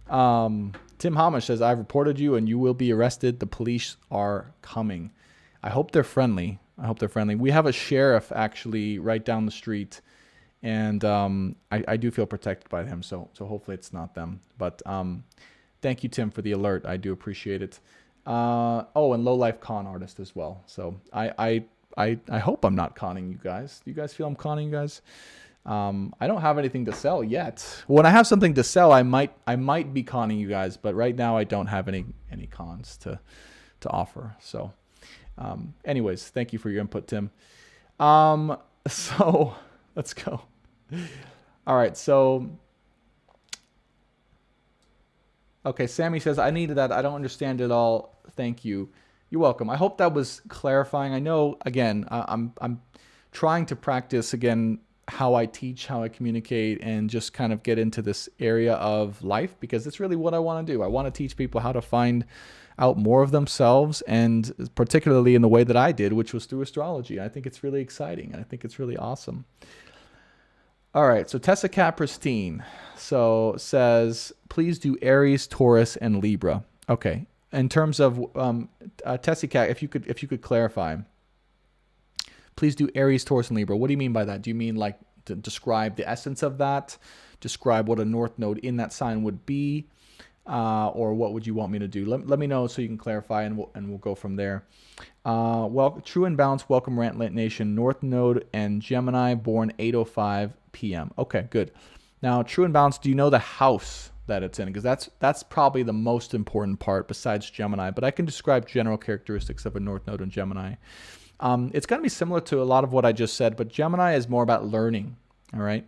Tim Hamish says, I've reported you and you will be arrested. The police are coming. I hope they're friendly. We have a sheriff actually right down the street, and I do feel protected by him. So hopefully it's not them. But thank you, Tim, for the alert. I do appreciate it. And low life con artist as well. So I hope I'm not conning you guys. Do you guys feel I'm conning you guys? I don't have anything to sell yet. When I have something to sell, I might be conning you guys, but right now I don't have any cons to offer. So, anyways, thank you for your input, Tim. So let's go. All right. So, okay. Sammy says, I needed that. I don't understand it all. Thank you. You're welcome. I hope that was clarifying. I know, again, I'm trying to practice again how I teach, how I communicate, and just kind of get into this area of life, because it's really what I want to do. I want to teach people how to find out more of themselves, and particularly in the way that I did, which was through astrology. I think it's really exciting, and I think it's really awesome. All right, so Tessa Capristine says, please do Aries, Taurus, and Libra. Okay, in terms of Tessa Cat, if you could clarify. Please do Aries, Taurus, and Libra. What do you mean by that? Do you mean like to describe the essence of that? Describe what a North Node in that sign would be? Or what would you want me to do? Let me know so you can clarify, and we'll go from there. Well, True and Balanced, welcome Rantlet Nation. North Node and Gemini, born 8:05 p.m. Okay, good. Now, True and Balanced, do you know the house that it's in? Because that's probably the most important part besides Gemini. But I can describe general characteristics of a North Node and Gemini. It's going to be similar to a lot of what I just said, but Gemini is more about learning, all right?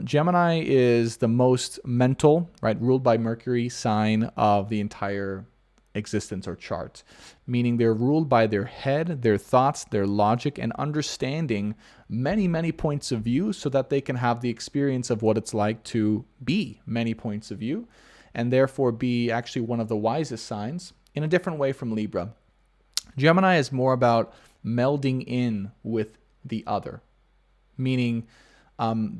Gemini is the most mental, right, ruled by Mercury sign of the entire existence or chart, meaning they're ruled by their head, their thoughts, their logic, and understanding many, many points of view so that they can have the experience of what it's like to be many points of view, and therefore be actually one of the wisest signs in a different way from Libra. Gemini is more about melding in with the other, meaning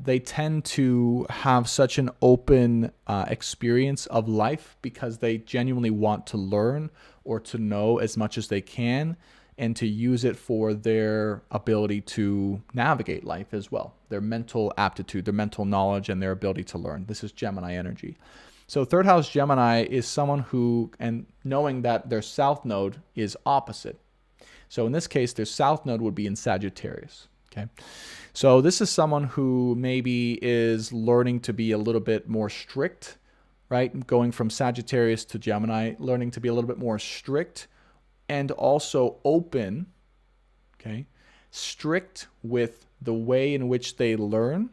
they tend to have such an open experience of life because they genuinely want to learn or to know as much as they can, and to use it for their ability to navigate life as well, their mental aptitude, their mental knowledge, and their ability to learn. This is Gemini energy. So third house Gemini is someone who, and knowing that their south node is opposite. So in this case, their south node would be in Sagittarius. Okay. So this is someone who maybe is learning to be a little bit more strict, right? Going from Sagittarius to Gemini, learning to be a little bit more strict and also open, okay? Strict with the way in which they learn,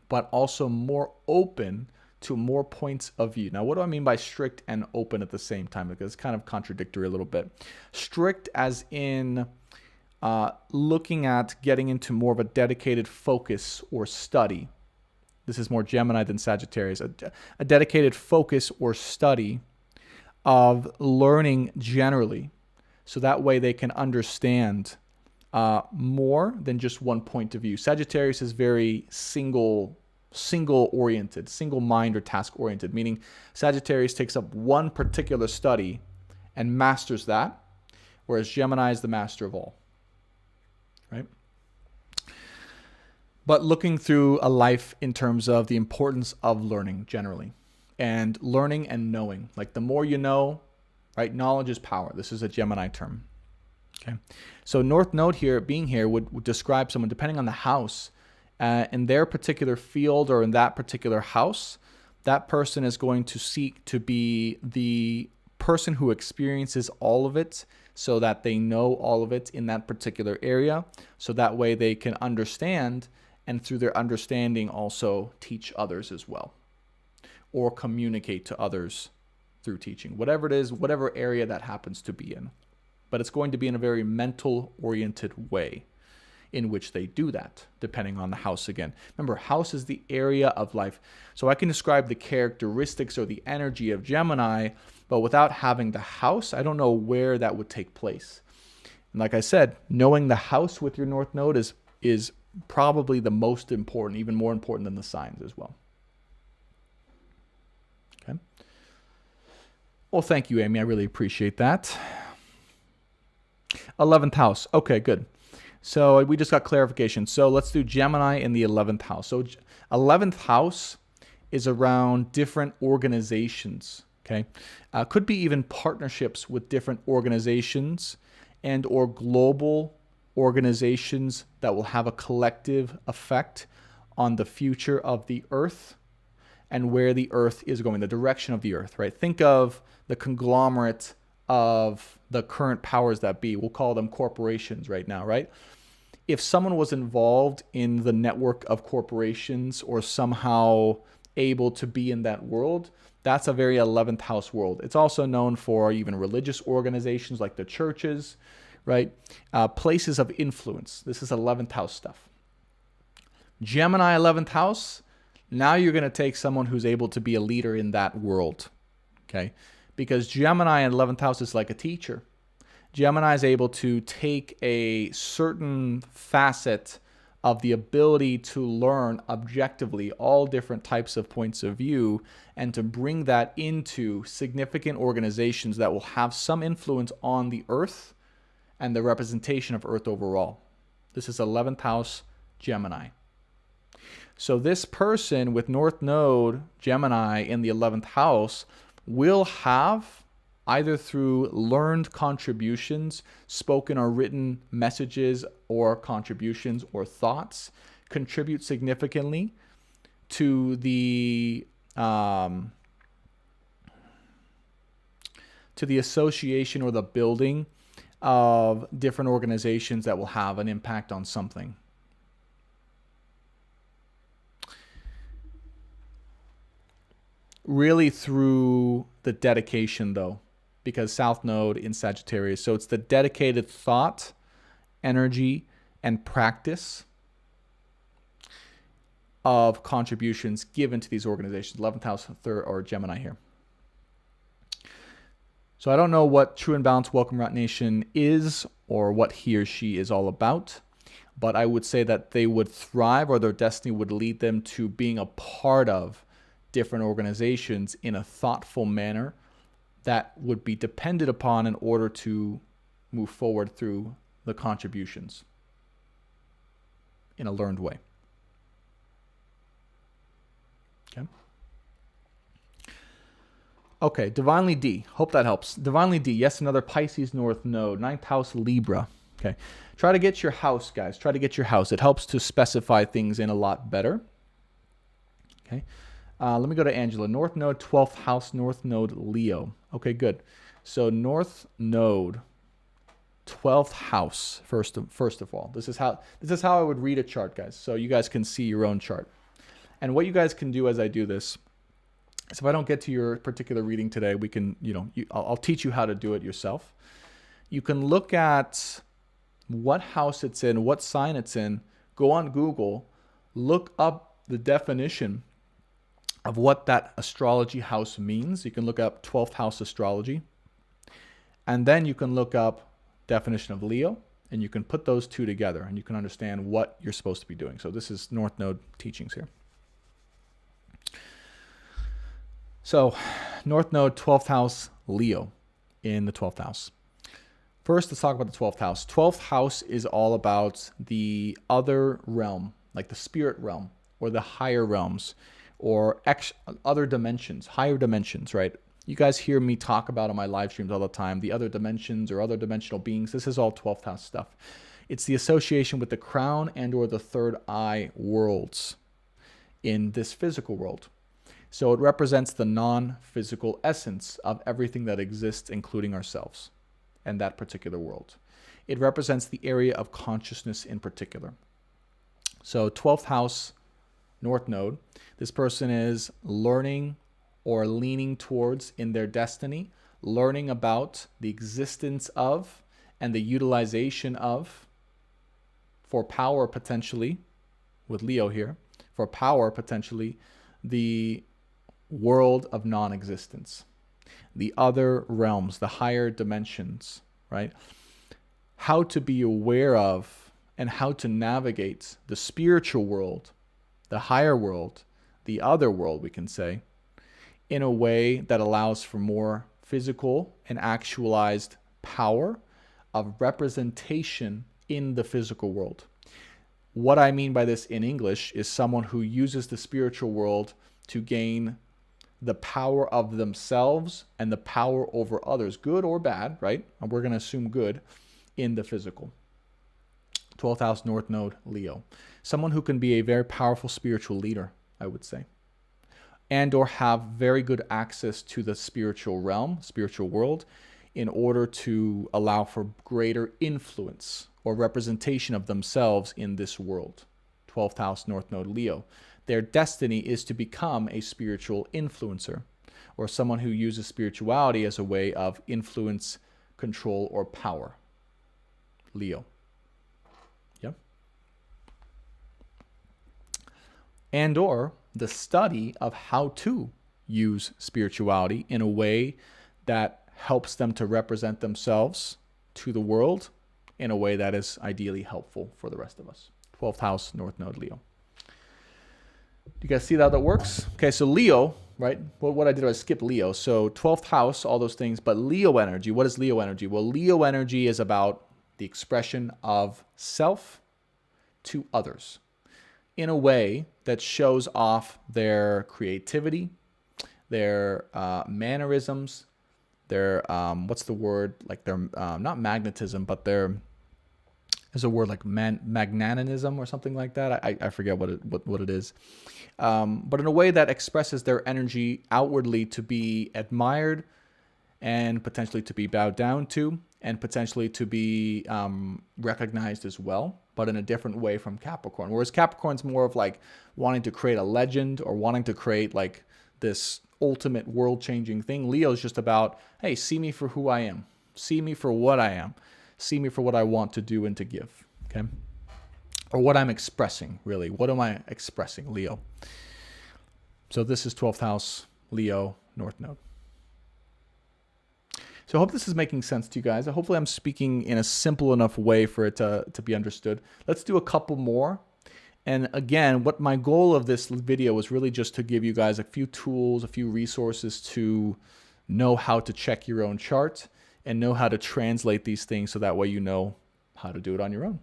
but also more open to more points of view. Now, what do I mean by strict and open at the same time? Because it's kind of contradictory a little bit. Strict as in looking at getting into more of a dedicated focus or study. This is more Gemini than Sagittarius. A dedicated focus or study of learning generally. So that way they can understand more than just one point of view. Sagittarius is very single oriented, single mind or task oriented, meaning Sagittarius takes up one particular study and masters that, whereas Gemini is the master of all. Right? But looking through a life in terms of the importance of learning generally, and learning and knowing. Like the more you know, right? Knowledge is power. This is a Gemini term. Okay. So North Node here, being here, would describe someone, depending on the house, in their particular field or in that particular house, that person is going to seek to be the person who experiences all of it, so that they know all of it in that particular area, so that way they can understand, and through their understanding also teach others as well, or communicate to others through teaching, whatever it is, whatever area that happens to be in. But it's going to be in a very mental-oriented way in which they do that, depending on the house again. Remember, house is the area of life. So I can describe the characteristics or the energy of Gemini, but without having the house, I don't know where that would take place. And like I said, knowing the house with your North Node is probably the most important, even more important than the signs as well. Okay. Well, thank you, Amy. I really appreciate that. 11th house. Okay, good. So we just got clarification. So let's do Gemini in the 11th house. So 11th house is around different organizations. Okay. Could be even partnerships with different organizations and or global organizations that will have a collective effect on the future of the earth and where the earth is going, the direction of the earth, right? Think of the conglomerate of the current powers that be. We'll call them corporations right now, right? If someone was involved in the network of corporations or somehow able to be in that world, that's a very 11th house world. It's also known for even religious organizations like the churches, right? Places of influence. This is 11th house stuff. Gemini 11th house, now you're going to take someone who's able to be a leader in that world, okay? Because Gemini in 11th house is like a teacher. Gemini is able to take a certain facet of the ability to learn objectively all different types of points of view and to bring that into significant organizations that will have some influence on the earth and the representation of earth overall. This is 11th house Gemini. So this person with North Node Gemini in the 11th house will have, either through learned contributions, spoken or written messages or contributions or thoughts, contribute significantly to the association or the building of different organizations that will have an impact on something. Really through the dedication though, because South Node in Sagittarius. So it's the dedicated thought, energy, and practice of contributions given to these organizations. 11th house, third, or Gemini here. So I don't know what True and Balanced Welcome Rat Nation is or what he or she is all about, but I would say that they would thrive, or their destiny would lead them to being a part of different organizations in a thoughtful manner that would be depended upon in order to move forward through the contributions in a learned way. Okay. Okay, Divinely D. Hope that helps. Divinely D. Yes, another Pisces North Node. 9th house Libra. Okay. Try to get your house, guys. Try to get your house. It helps to specify things in a lot better. Okay. Let me go to Angela. North Node, 12th house, North Node, Leo. Okay, good. So North Node, 12th house, first of all. This is how I would read a chart, guys. So you guys can see your own chart. And what you guys can do as I do this is, if I don't get to your particular reading today, we can, I'll teach you how to do it yourself. You can look at what house it's in, what sign it's in, go on Google, look up the definition of what that astrology house means. You can look up 12th house astrology, and then you can look up definition of Leo, and you can put those two together and you can understand what you're supposed to be doing. So this is North Node teachings here. So North Node, 12th house, Leo in the 12th house. First, let's talk about the 12th house. 12th house is all about the other realm, like the spirit realm or the higher realms or other dimensions, higher dimensions, right? You guys hear me talk about on my live streams all the time, the other dimensions or other dimensional beings. This is all 12th house stuff. It's the association with the crown and or the third eye worlds in this physical world. So it represents the non-physical essence of everything that exists, including ourselves and that particular world. It represents the area of consciousness in particular. So 12th house, North Node, this person is learning or leaning towards in their destiny, learning about the existence of and the utilization of, for power potentially, with Leo here, for power potentially, the world of non-existence, the other realms, the higher dimensions, right? How to be aware of and how to navigate the spiritual world, the higher world, the other world, we can say, in a way that allows for more physical and actualized power of representation in the physical world. What I mean by this in English is someone who uses the spiritual world to gain the power of themselves and the power over others, good or bad, right? And we're going to assume good in the physical. 12th house, North Node, Leo. Someone who can be a very powerful spiritual leader, I would say, and or have very good access to the spiritual realm, spiritual world, in order to allow for greater influence or representation of themselves in this world. 12th house, North Node, Leo. Their destiny is to become a spiritual influencer or someone who uses spirituality as a way of influence, control, or power. Leo. Yeah. And or the study of how to use spirituality in a way that helps them to represent themselves to the world in a way that is ideally helpful for the rest of us. 12th house, North Node, Leo. Do you guys see how that works? Okay, so Leo, right? What I did was skip Leo. So 12th house, all those things. But Leo energy, what is Leo energy? Well, Leo energy is about the expression of self to others in a way that shows off their creativity, their mannerisms, their, what's the word? Like their, not magnetism, but their, there's a word like magnanimism or something like that. I forget what it is. But in a way that expresses their energy outwardly to be admired and potentially to be bowed down to and potentially to be recognized as well, but in a different way from Capricorn. Whereas Capricorn's more of like wanting to create a legend or wanting to create like this ultimate world-changing thing. Leo's just about, hey, see me for who I am. See me for what I am. See me for what I want to do and to give, okay? Or what I'm expressing, really. What am I expressing, Leo? So this is 12th house, Leo, North Node. So I hope this is making sense to you guys. Hopefully I'm speaking in a simple enough way for it to be understood. Let's do a couple more. And again, what my goal of this video was really just to give you guys a few tools, a few resources to know how to check your own chart and know how to translate these things so that way you know how to do it on your own.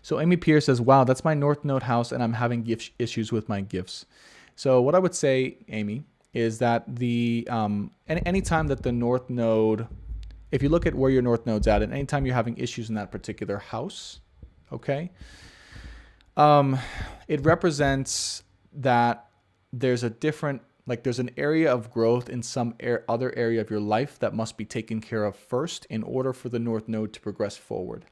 So Amy Pierce says, wow, that's my North Node house and I'm having issues with my gifts. So what I would say, Amy, is that anytime that the North Node, if you look at where your North Node's at, and anytime you're having issues in that particular house, okay, it represents that there's a different, like there's an area of growth in some other area of your life that must be taken care of first in order for the North Node to progress forward.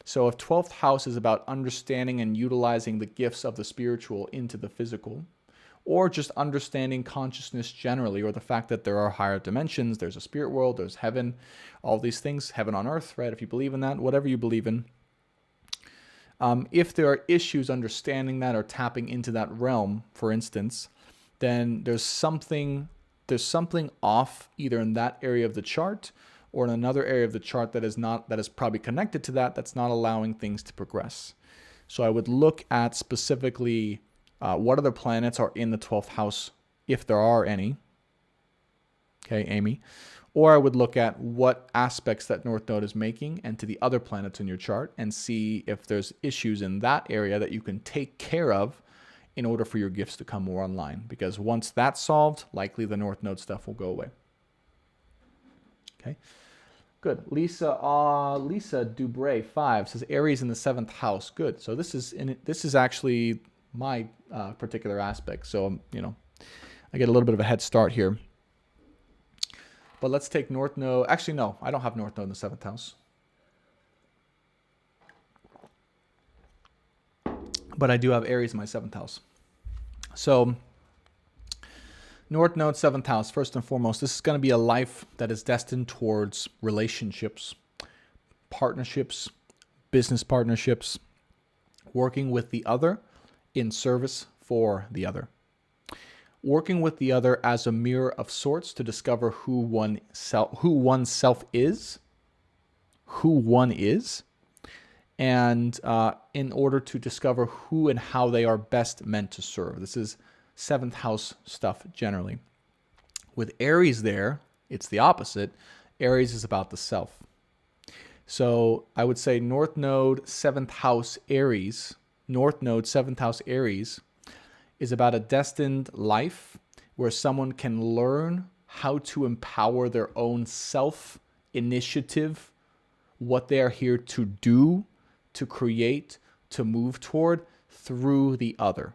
So if 12th house is about understanding and utilizing the gifts of the spiritual into the physical, or just understanding consciousness generally, or the fact that there are higher dimensions, there's a spirit world, there's heaven, all these things, heaven on earth, right? If you believe in that, whatever you believe in. If there are issues understanding that or tapping into that realm, for instance, then there's something off either in that area of the chart or in another area of the chart that is probably connected to that's not allowing things to progress. So I would look at specifically what other planets are in the 12th house, if there are any. Okay, Amy. Or I would look at what aspects that North Node is making and to the other planets in your chart and see if there's issues in that area that you can take care of in order for your gifts to come more online. Because once that's solved, likely the North Node stuff will go away. Okay, good. Lisa Dubray 5 says Aries in the 7th house. Good. So this is actually my particular aspect. So, I get a little bit of a head start here. But let's take North Node. Actually, no, I don't have North Node in the 7th house. But I do have Aries in my 7th house. So, North Node, 7th house, first and foremost, this is going to be a life that is destined towards relationships, partnerships, business partnerships, working with the other in service for the other. Working with the other as a mirror of sorts to discover who oneself is, and in order to discover who and how they are best meant to serve. This is 7th house stuff generally. With Aries there, it's the opposite. Aries is about the self. So I would say North Node, 7th house Aries, North Node, 7th house Aries, is about a destined life where someone can learn how to empower their own self-initiative, what they are here to do, to create, to move toward through the other,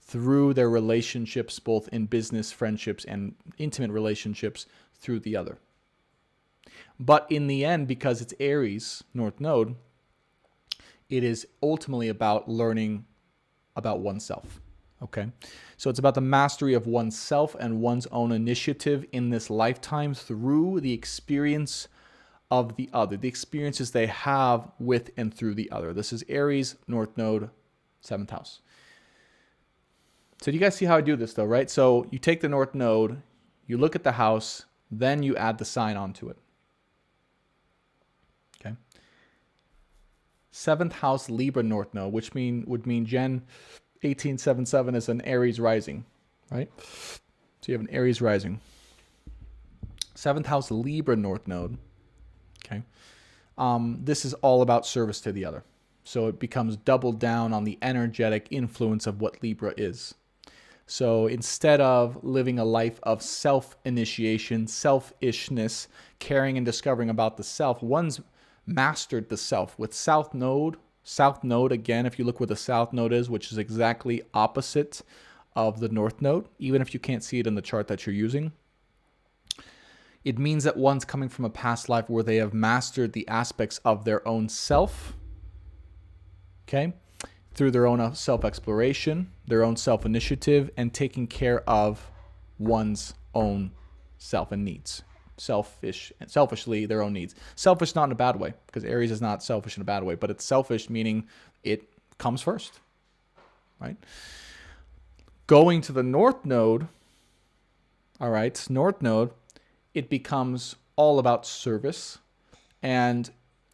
through their relationships, both in business, friendships, and intimate relationships through the other. But in the end, because it's Aries, North Node, it is ultimately about learning about oneself. Okay, so it's about the mastery of oneself and one's own initiative in this lifetime through the experience of the other, the experiences they have with and through the other. This is Aries, North Node, 7th house. So do you guys see how I do this though, right? So you take the North Node, you look at the house, then you add the sign onto it. Okay. 7th house Libra North Node, which would mean Jen 1877 is an Aries rising, right? So you have an Aries rising. 7th house Libra North Node, okay? This is all about service to the other. So it becomes doubled down on the energetic influence of what Libra is. So instead of living a life of self-initiation, selfishness, caring and discovering about the self, one's mastered the self. With South Node, again, if you look where the South Node is, which is exactly opposite of the North Node, even if you can't see it in the chart that you're using, it means that one's coming from a past life where they have mastered the aspects of their own self, okay, through their own self-exploration, their own self-initiative, and taking care of one's own self and needs. Selfishly their own needs. Selfish not in a bad way, because Aries is not selfish in a bad way, but it's selfish meaning it comes first, right? Going to the North Node, all right, North Node, it becomes all about service and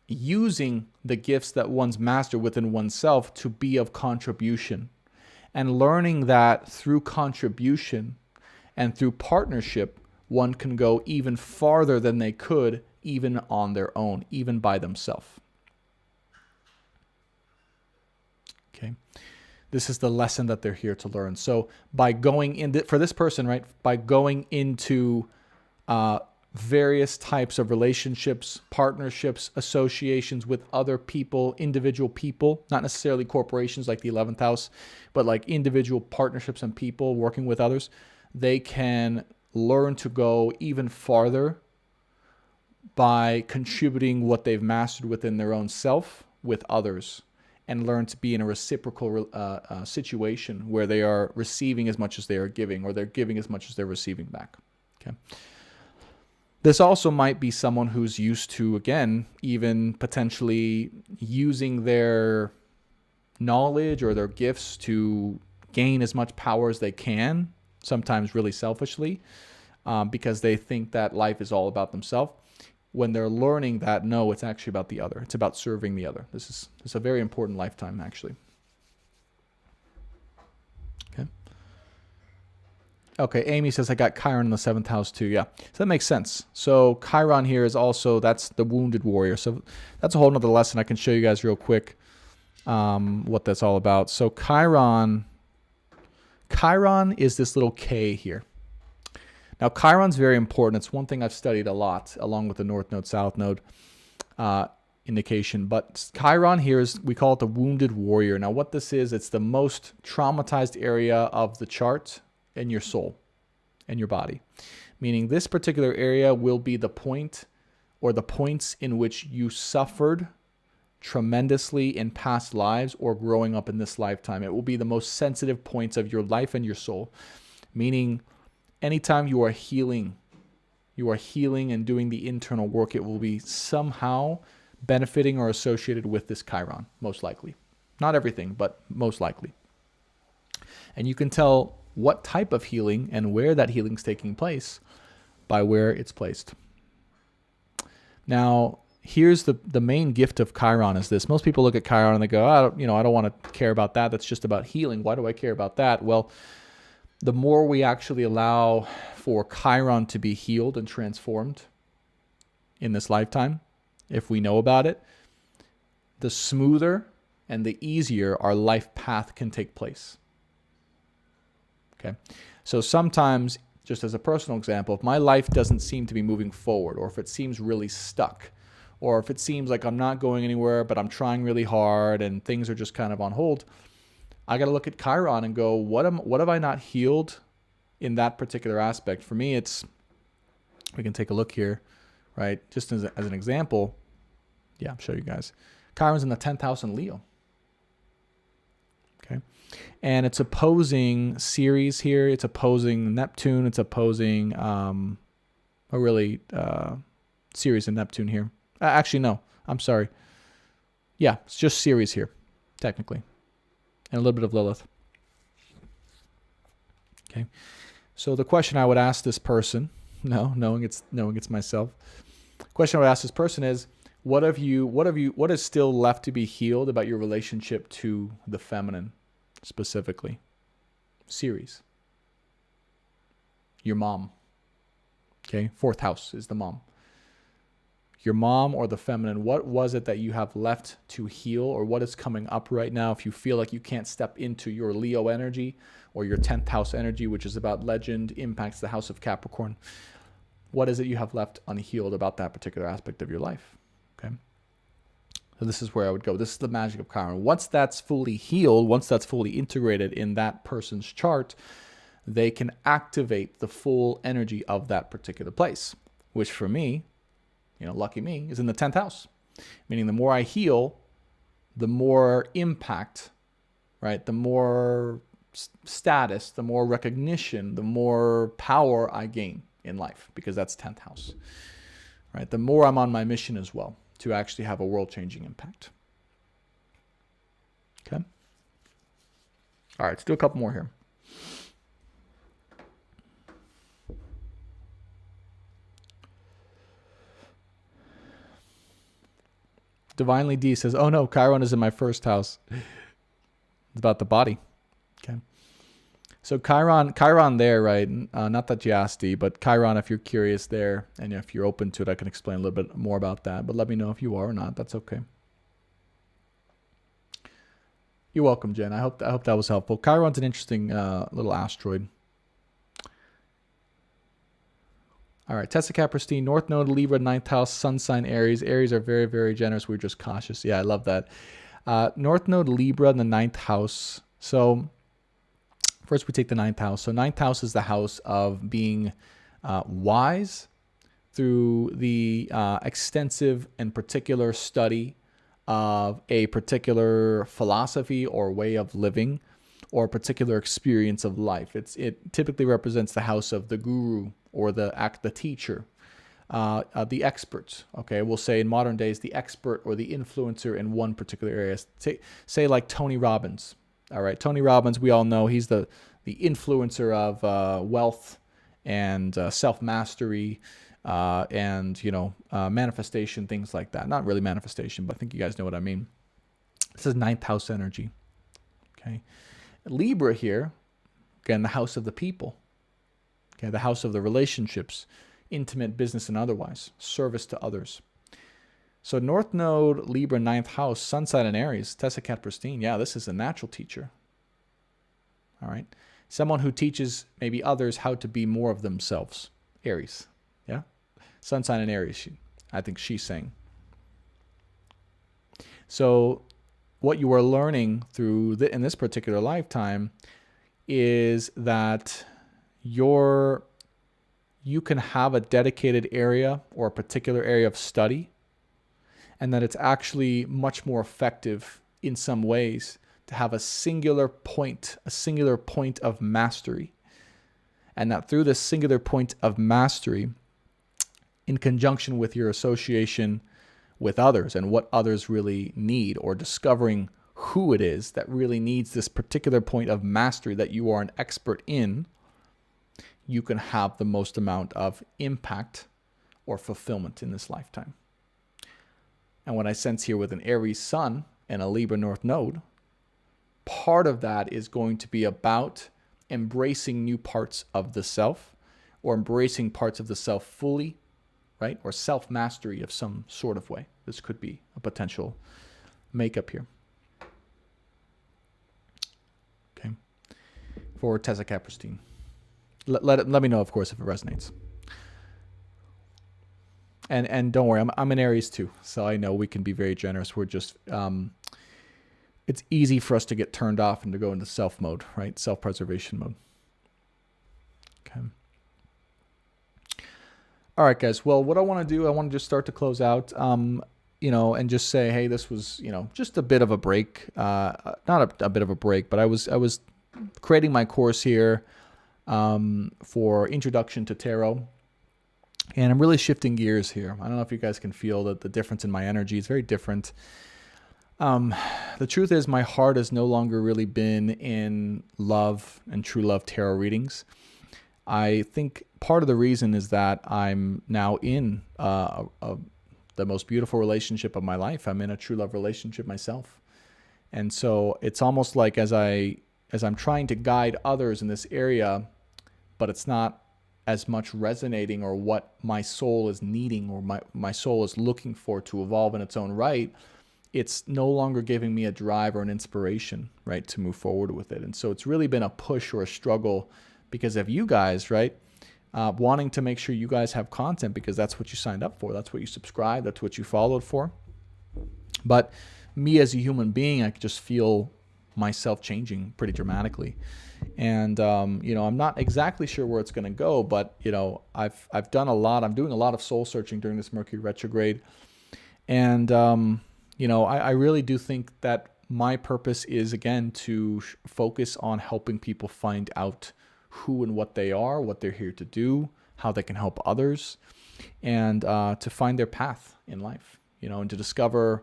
using the gifts that one's mastered within oneself to be of contribution, and learning that through contribution and through partnership, one can go even farther than they could even on their own, even by themselves. Okay. This is the lesson that they're here to learn. So by going in, for this person, right, by going into various types of relationships, partnerships, associations with other people, individual people, not necessarily corporations like the 11th house, but like individual partnerships and people working with others, they can learn to go even farther by contributing what they've mastered within their own self with others and learn to be in a reciprocal situation where they are receiving as much as they are giving, or they're giving as much as they're receiving back. Okay. This also might be someone who's used to, again, even potentially using their knowledge or their gifts to gain as much power as they can, sometimes really selfishly, because they think that life is all about themselves, when they're learning that, no, it's actually about the other. It's about serving the other. This is a very important lifetime, actually. Okay, Amy says, I got Chiron in the 7th house too. Yeah, so that makes sense. So Chiron here is also, that's the wounded warrior. So that's a whole nother lesson. I can show you guys real quick what that's all about. So Chiron is this little K here. Now Chiron's very important. It's one thing I've studied a lot, along with the North Node, South Node indication. But Chiron here is, we call it the wounded warrior. Now what this is, it's the most traumatized area of the chart in your soul and your body, meaning this particular area will be the point or the points in which you suffered tremendously in past lives or growing up in this lifetime. It will be the most sensitive points of your life and your soul, meaning anytime you are healing and doing the internal work, it will be somehow benefiting or associated with this Chiron, most likely. Not everything, but most likely. And you can tell what type of healing and where that healing is taking place by where it's placed. Now, here's the main gift of Chiron is this. Most people look at Chiron and they go, I don't want to care about that. That's just about healing. Why do I care about that? Well, the more we actually allow for Chiron to be healed and transformed in this lifetime, if we know about it, the smoother and the easier our life path can take place. Okay, so sometimes, just as a personal example, if my life doesn't seem to be moving forward, or if it seems really stuck, or if it seems like I'm not going anywhere, but I'm trying really hard and things are just kind of on hold, I got to look at Chiron and go, what have I not healed in that particular aspect? For me, we can take a look here, right? Just as an example, yeah, I'll show you guys. Chiron's in the 10th house in Leo. Okay. And it's opposing Ceres here. It's opposing Neptune. It's opposing Ceres and Neptune here. Actually, no. I'm sorry. Yeah, it's just Ceres here, technically. And a little bit of Lilith. Okay. So the question I would ask this person, knowing it's myself, the question I would ask this person is, what is still left to be healed about your relationship to the feminine? Specifically, Ceres, your mom. Okay, 4th house is the mom. Your mom or the feminine, what was it that you have left to heal, or what is coming up right now? If you feel like you can't step into your Leo energy or your 10th house energy, which is about legend, impacts the house of Capricorn, what is it you have left unhealed about that particular aspect of your life? Okay. So this is where I would go. This is the magic of Chiron. Once that's fully healed, once that's fully integrated in that person's chart, they can activate the full energy of that particular place, which for me, lucky me, is in the 10th house. Meaning the more I heal, the more impact, right? The more status, the more recognition, the more power I gain in life, because that's 10th house, right? The more I'm on my mission as well, to actually have a world-changing impact. Okay? All right, let's do a couple more here. Divinely D says, oh no, Chiron is in my 1st house. It's about the body. Okay. So Chiron there, right? Not that you asked, D, but Chiron, if you're curious there, and if you're open to it, I can explain a little bit more about that. But let me know if you are or not. That's okay. You're welcome, Jen. I hope that was helpful. Chiron's an interesting little asteroid. All right, Tessa Capristine, North Node, Libra, 9th house, Sun sign, Aries. Aries are very, very generous. We're just cautious. Yeah, I love that. North Node, Libra in the 9th house. So first we take the 9th house. So 9th house is the house of being wise through the extensive and particular study of a particular philosophy or way of living or a particular experience of life. It typically represents the house of the guru or the teacher, the experts. Okay, we'll say in modern days the expert or the influencer in one particular area. Say like Tony Robbins. All right, Tony Robbins, we all know he's the influencer of wealth and self-mastery and manifestation, things like that. Not really manifestation, but I think you guys know what I mean. This is ninth house energy. Okay, Libra here, again, the house of the people. Okay, the house of the relationships, intimate, business, and otherwise, service to others. So North Node, Libra, ninth house, Sun sign in Aries, Tessicat pristine. Yeah, this is a natural teacher. All right, someone who teaches maybe others how to be more of themselves. Aries, yeah, Sun sign in Aries. I think she's saying. So what you are learning through in this particular lifetime is that you can have a dedicated area or a particular area of study, and that it's actually much more effective in some ways to have a singular point of mastery. And that through this singular point of mastery, in conjunction with your association with others and what others really need, or discovering who it is that really needs this particular point of mastery that you are an expert in, you can have the most amount of impact or fulfillment in this lifetime. And what I sense here with an Aries Sun and a Libra North Node, part of that is going to be about embracing new parts of the self, or embracing parts of the self fully, right? Or self-mastery of some sort of way. This could be a potential makeup here. Okay. For Tessicat pristine. Let me know, of course, if it resonates. And don't worry, I'm an Aries too, so I know we can be very generous. We're just, it's easy for us to get turned off and to go into self mode, right? Self-preservation mode. Okay. All right, guys. Well, what I want to do, I want to just start to close out, and just say, hey, this was, just a bit of a break. Not a bit of a break, but I was creating my course here for Introduction to Tarot. And I'm really shifting gears here. I don't know if you guys can feel that the difference in my energy is very different. The truth is my heart has no longer really been in love and true love tarot readings. I think part of the reason is that I'm now in the most beautiful relationship of my life. I'm in a true love relationship myself. And so it's almost like as I'm trying to guide others in this area, but it's not as much resonating or what my soul is needing or my soul is looking for to evolve in its own right, it's no longer giving me a drive or an inspiration, right, to move forward with it. And so it's really been a push or a struggle because of you guys, right, wanting to make sure you guys have content because that's what you signed up for. That's what you subscribed. That's what you followed for. But me as a human being, I could just feel myself changing pretty dramatically. And, I'm not exactly sure where it's going to go, but, I've done a lot. I'm doing a lot of soul searching during this Mercury retrograde. And, I really do think that my purpose is, again, to focus on helping people find out who and what they are, what they're here to do, how they can help others, and to find their path in life, and to discover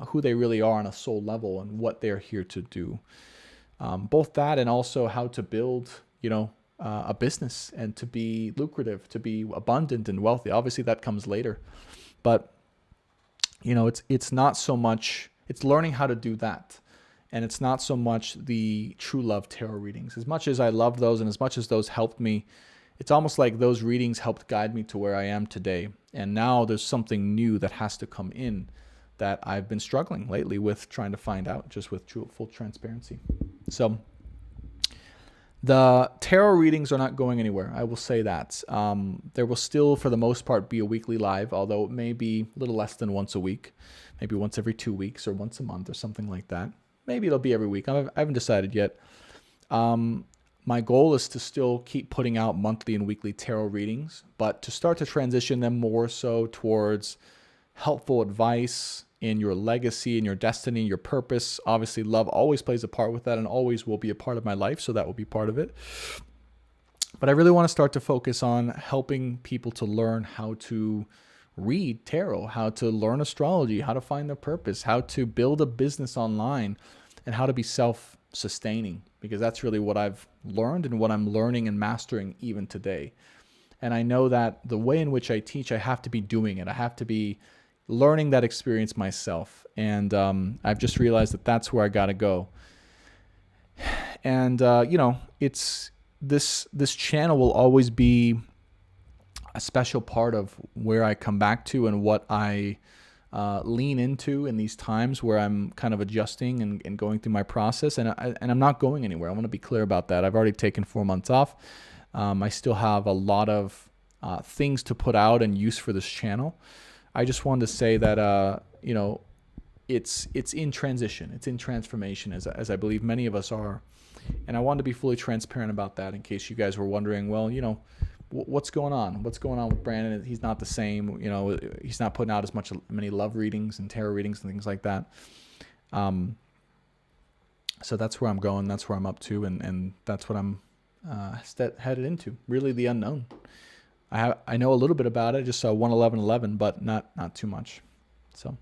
who they really are on a soul level and what they're here to do. Both that and also how to build, a business and to be lucrative, to be abundant and wealthy. Obviously, that comes later. But, it's not so much, it's learning how to do that. And it's not so much the true love tarot readings. As much as I love those and as much as those helped me, it's almost like those readings helped guide me to where I am today. And now there's something new that has to come in that I've been struggling lately with trying to find out, just with full transparency. So the tarot readings are not going anywhere. I will say that. There will still, for the most part, be a weekly live, although it may be a little less than once a week, maybe once every 2 weeks or once a month or something like that. Maybe it'll be every week. I haven't decided yet. My goal is to still keep putting out monthly and weekly tarot readings, but to start to transition them more so towards helpful advice, in your legacy, in your destiny, your purpose. Obviously, love always plays a part with that and always will be a part of my life, so that will be part of it. But I really want to start to focus on helping people to learn how to read tarot, how to learn astrology, how to find their purpose, how to build a business online, and how to be self-sustaining, because that's really what I've learned and what I'm learning and mastering even today. And I know that the way in which I teach, I have to be doing it. I have to be learning that experience myself. And I've just realized that that's where I got to go. And, it's this channel will always be a special part of where I come back to and what I lean into in these times where I'm kind of adjusting and going through my process. And I'm not going anywhere. I want to be clear about that. I've already taken 4 months off. I still have a lot of things to put out and use for this channel. I just wanted to say that, it's in transition. It's in transformation, as I believe many of us are. And I wanted to be fully transparent about that in case you guys were wondering, well, what's going on? What's going on with Brandon? He's not the same. He's not putting out many love readings and tarot readings and things like that. So that's where I'm going. That's where I'm up to. And that's what I'm headed into. Really the unknown. I know a little bit about it. I just saw 11111, but not too much. So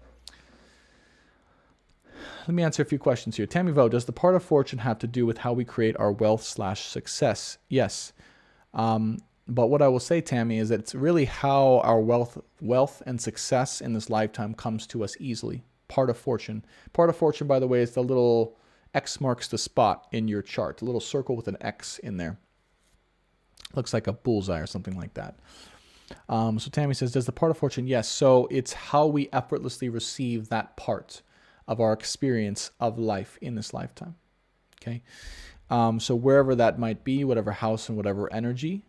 let me answer a few questions here. Tammy Vo, does the part of fortune have to do with how we create our wealth/success? Yes. But what I will say, Tammy, is that it's really how our wealth and success in this lifetime comes to us easily. Part of fortune. Part of fortune, by the way, is the little X marks the spot in your chart. A little circle with an X in there. Looks like a bullseye or something like that. So Tammy says, does the part of fortune? Yes. So it's how we effortlessly receive that part of our experience of life in this lifetime. Okay. So wherever that might be, whatever house and whatever energy,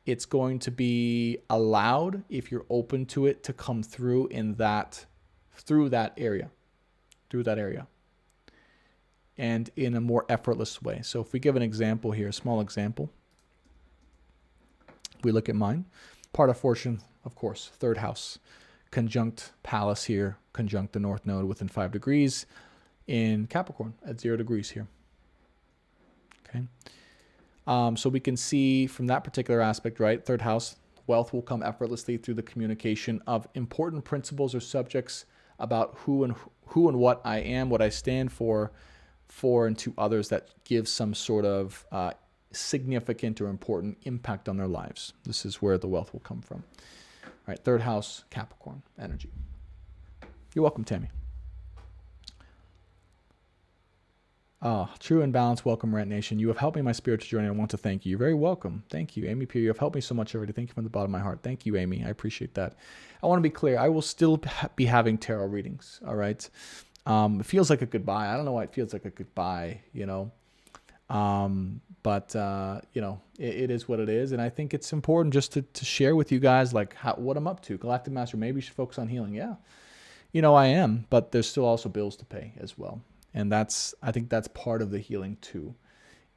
it's going to be allowed, if you're open to it, to come through through that area, and in a more effortless way. So if we give an example here, a small example, we look at mine, part of fortune, of course, third house, conjunct Pallas here, conjunct the North Node within 5 degrees in Capricorn at 0 degrees here. Okay. So we can see from that particular aspect, right? Third house, wealth will come effortlessly through the communication of important principles or subjects about who and what I am, what I stand for and to others, that give some sort of significant or important impact on their lives. This is where the wealth will come from. All right, third house, Capricorn energy. You're welcome, Tammy. True and balanced. Welcome, Rant Nation. You have helped me in my spiritual journey. I want to thank you. You're very welcome. Thank you, Amy P. You have helped me so much already. Thank you from the bottom of my heart. Thank you, Amy. I appreciate that. I want to be clear. I will still be having tarot readings. All right. It feels like a goodbye. I don't know why it feels like a goodbye, but it is what it is. And I think it's important just to share with you guys, like, what I'm up to. Galactic Master, maybe you should focus on healing. Yeah. I am, but there's still also bills to pay as well. And I think that's part of the healing too,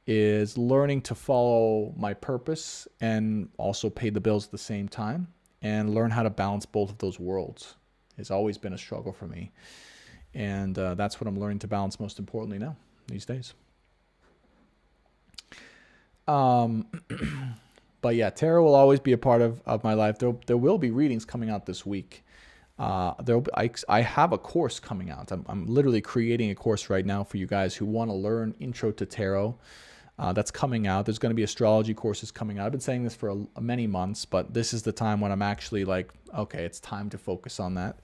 is learning to follow my purpose and also pay the bills at the same time, and learn how to balance both of those worlds. It's always been a struggle for me. And that's what I'm learning to balance most importantly now, these days. But yeah, tarot will always be a part of my life. There will be readings coming out this week. I have a course coming out. I'm literally creating a course right now for you guys who want to learn Intro to Tarot. That's coming out. There's going to be astrology courses coming out. I've been saying this for many months, but this is the time when I'm actually like, okay, it's time to focus on that.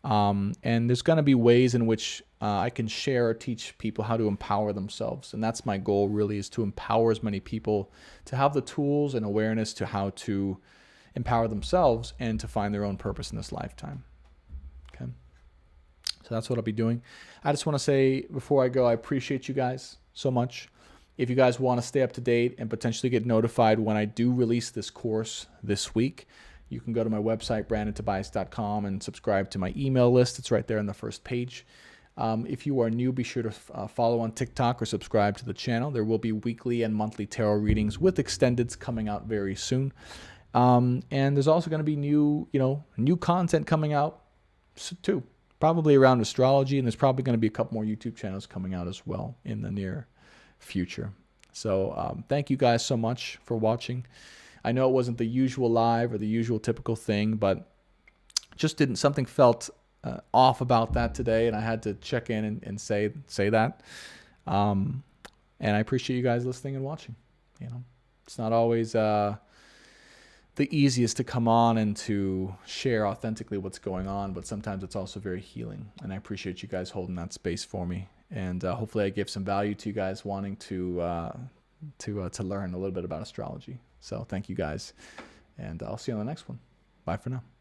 And there's going to be ways in which I can share or teach people how to empower themselves. And that's my goal, really, is to empower as many people to have the tools and awareness to how to empower themselves and to find their own purpose in this lifetime. Okay. So that's what I'll be doing. I just want to say before I go, I appreciate you guys so much. If you guys want to stay up to date and potentially get notified when I do release this course this week, you can go to my website, brandontobias.com, and subscribe to my email list. It's right there on the first page. If you are new, be sure to follow on TikTok or subscribe to the channel. There will be weekly and monthly tarot readings with extendeds coming out very soon. And there's also going to be new content coming out too. probably around astrology, and there's probably going to be a couple more YouTube channels coming out as well in the near future. So thank you guys so much for watching. I know it wasn't the usual live or the usual typical thing, but just didn't, something felt off about that today, and I had to check in and say that. And I appreciate you guys listening and watching. You know, it's not always the easiest to come on and to share authentically what's going on, but sometimes it's also very healing. And I appreciate you guys holding that space for me. And hopefully I give some value to you guys wanting to learn a little bit about astrology. So thank you guys, and I'll see you on the next one. Bye for now.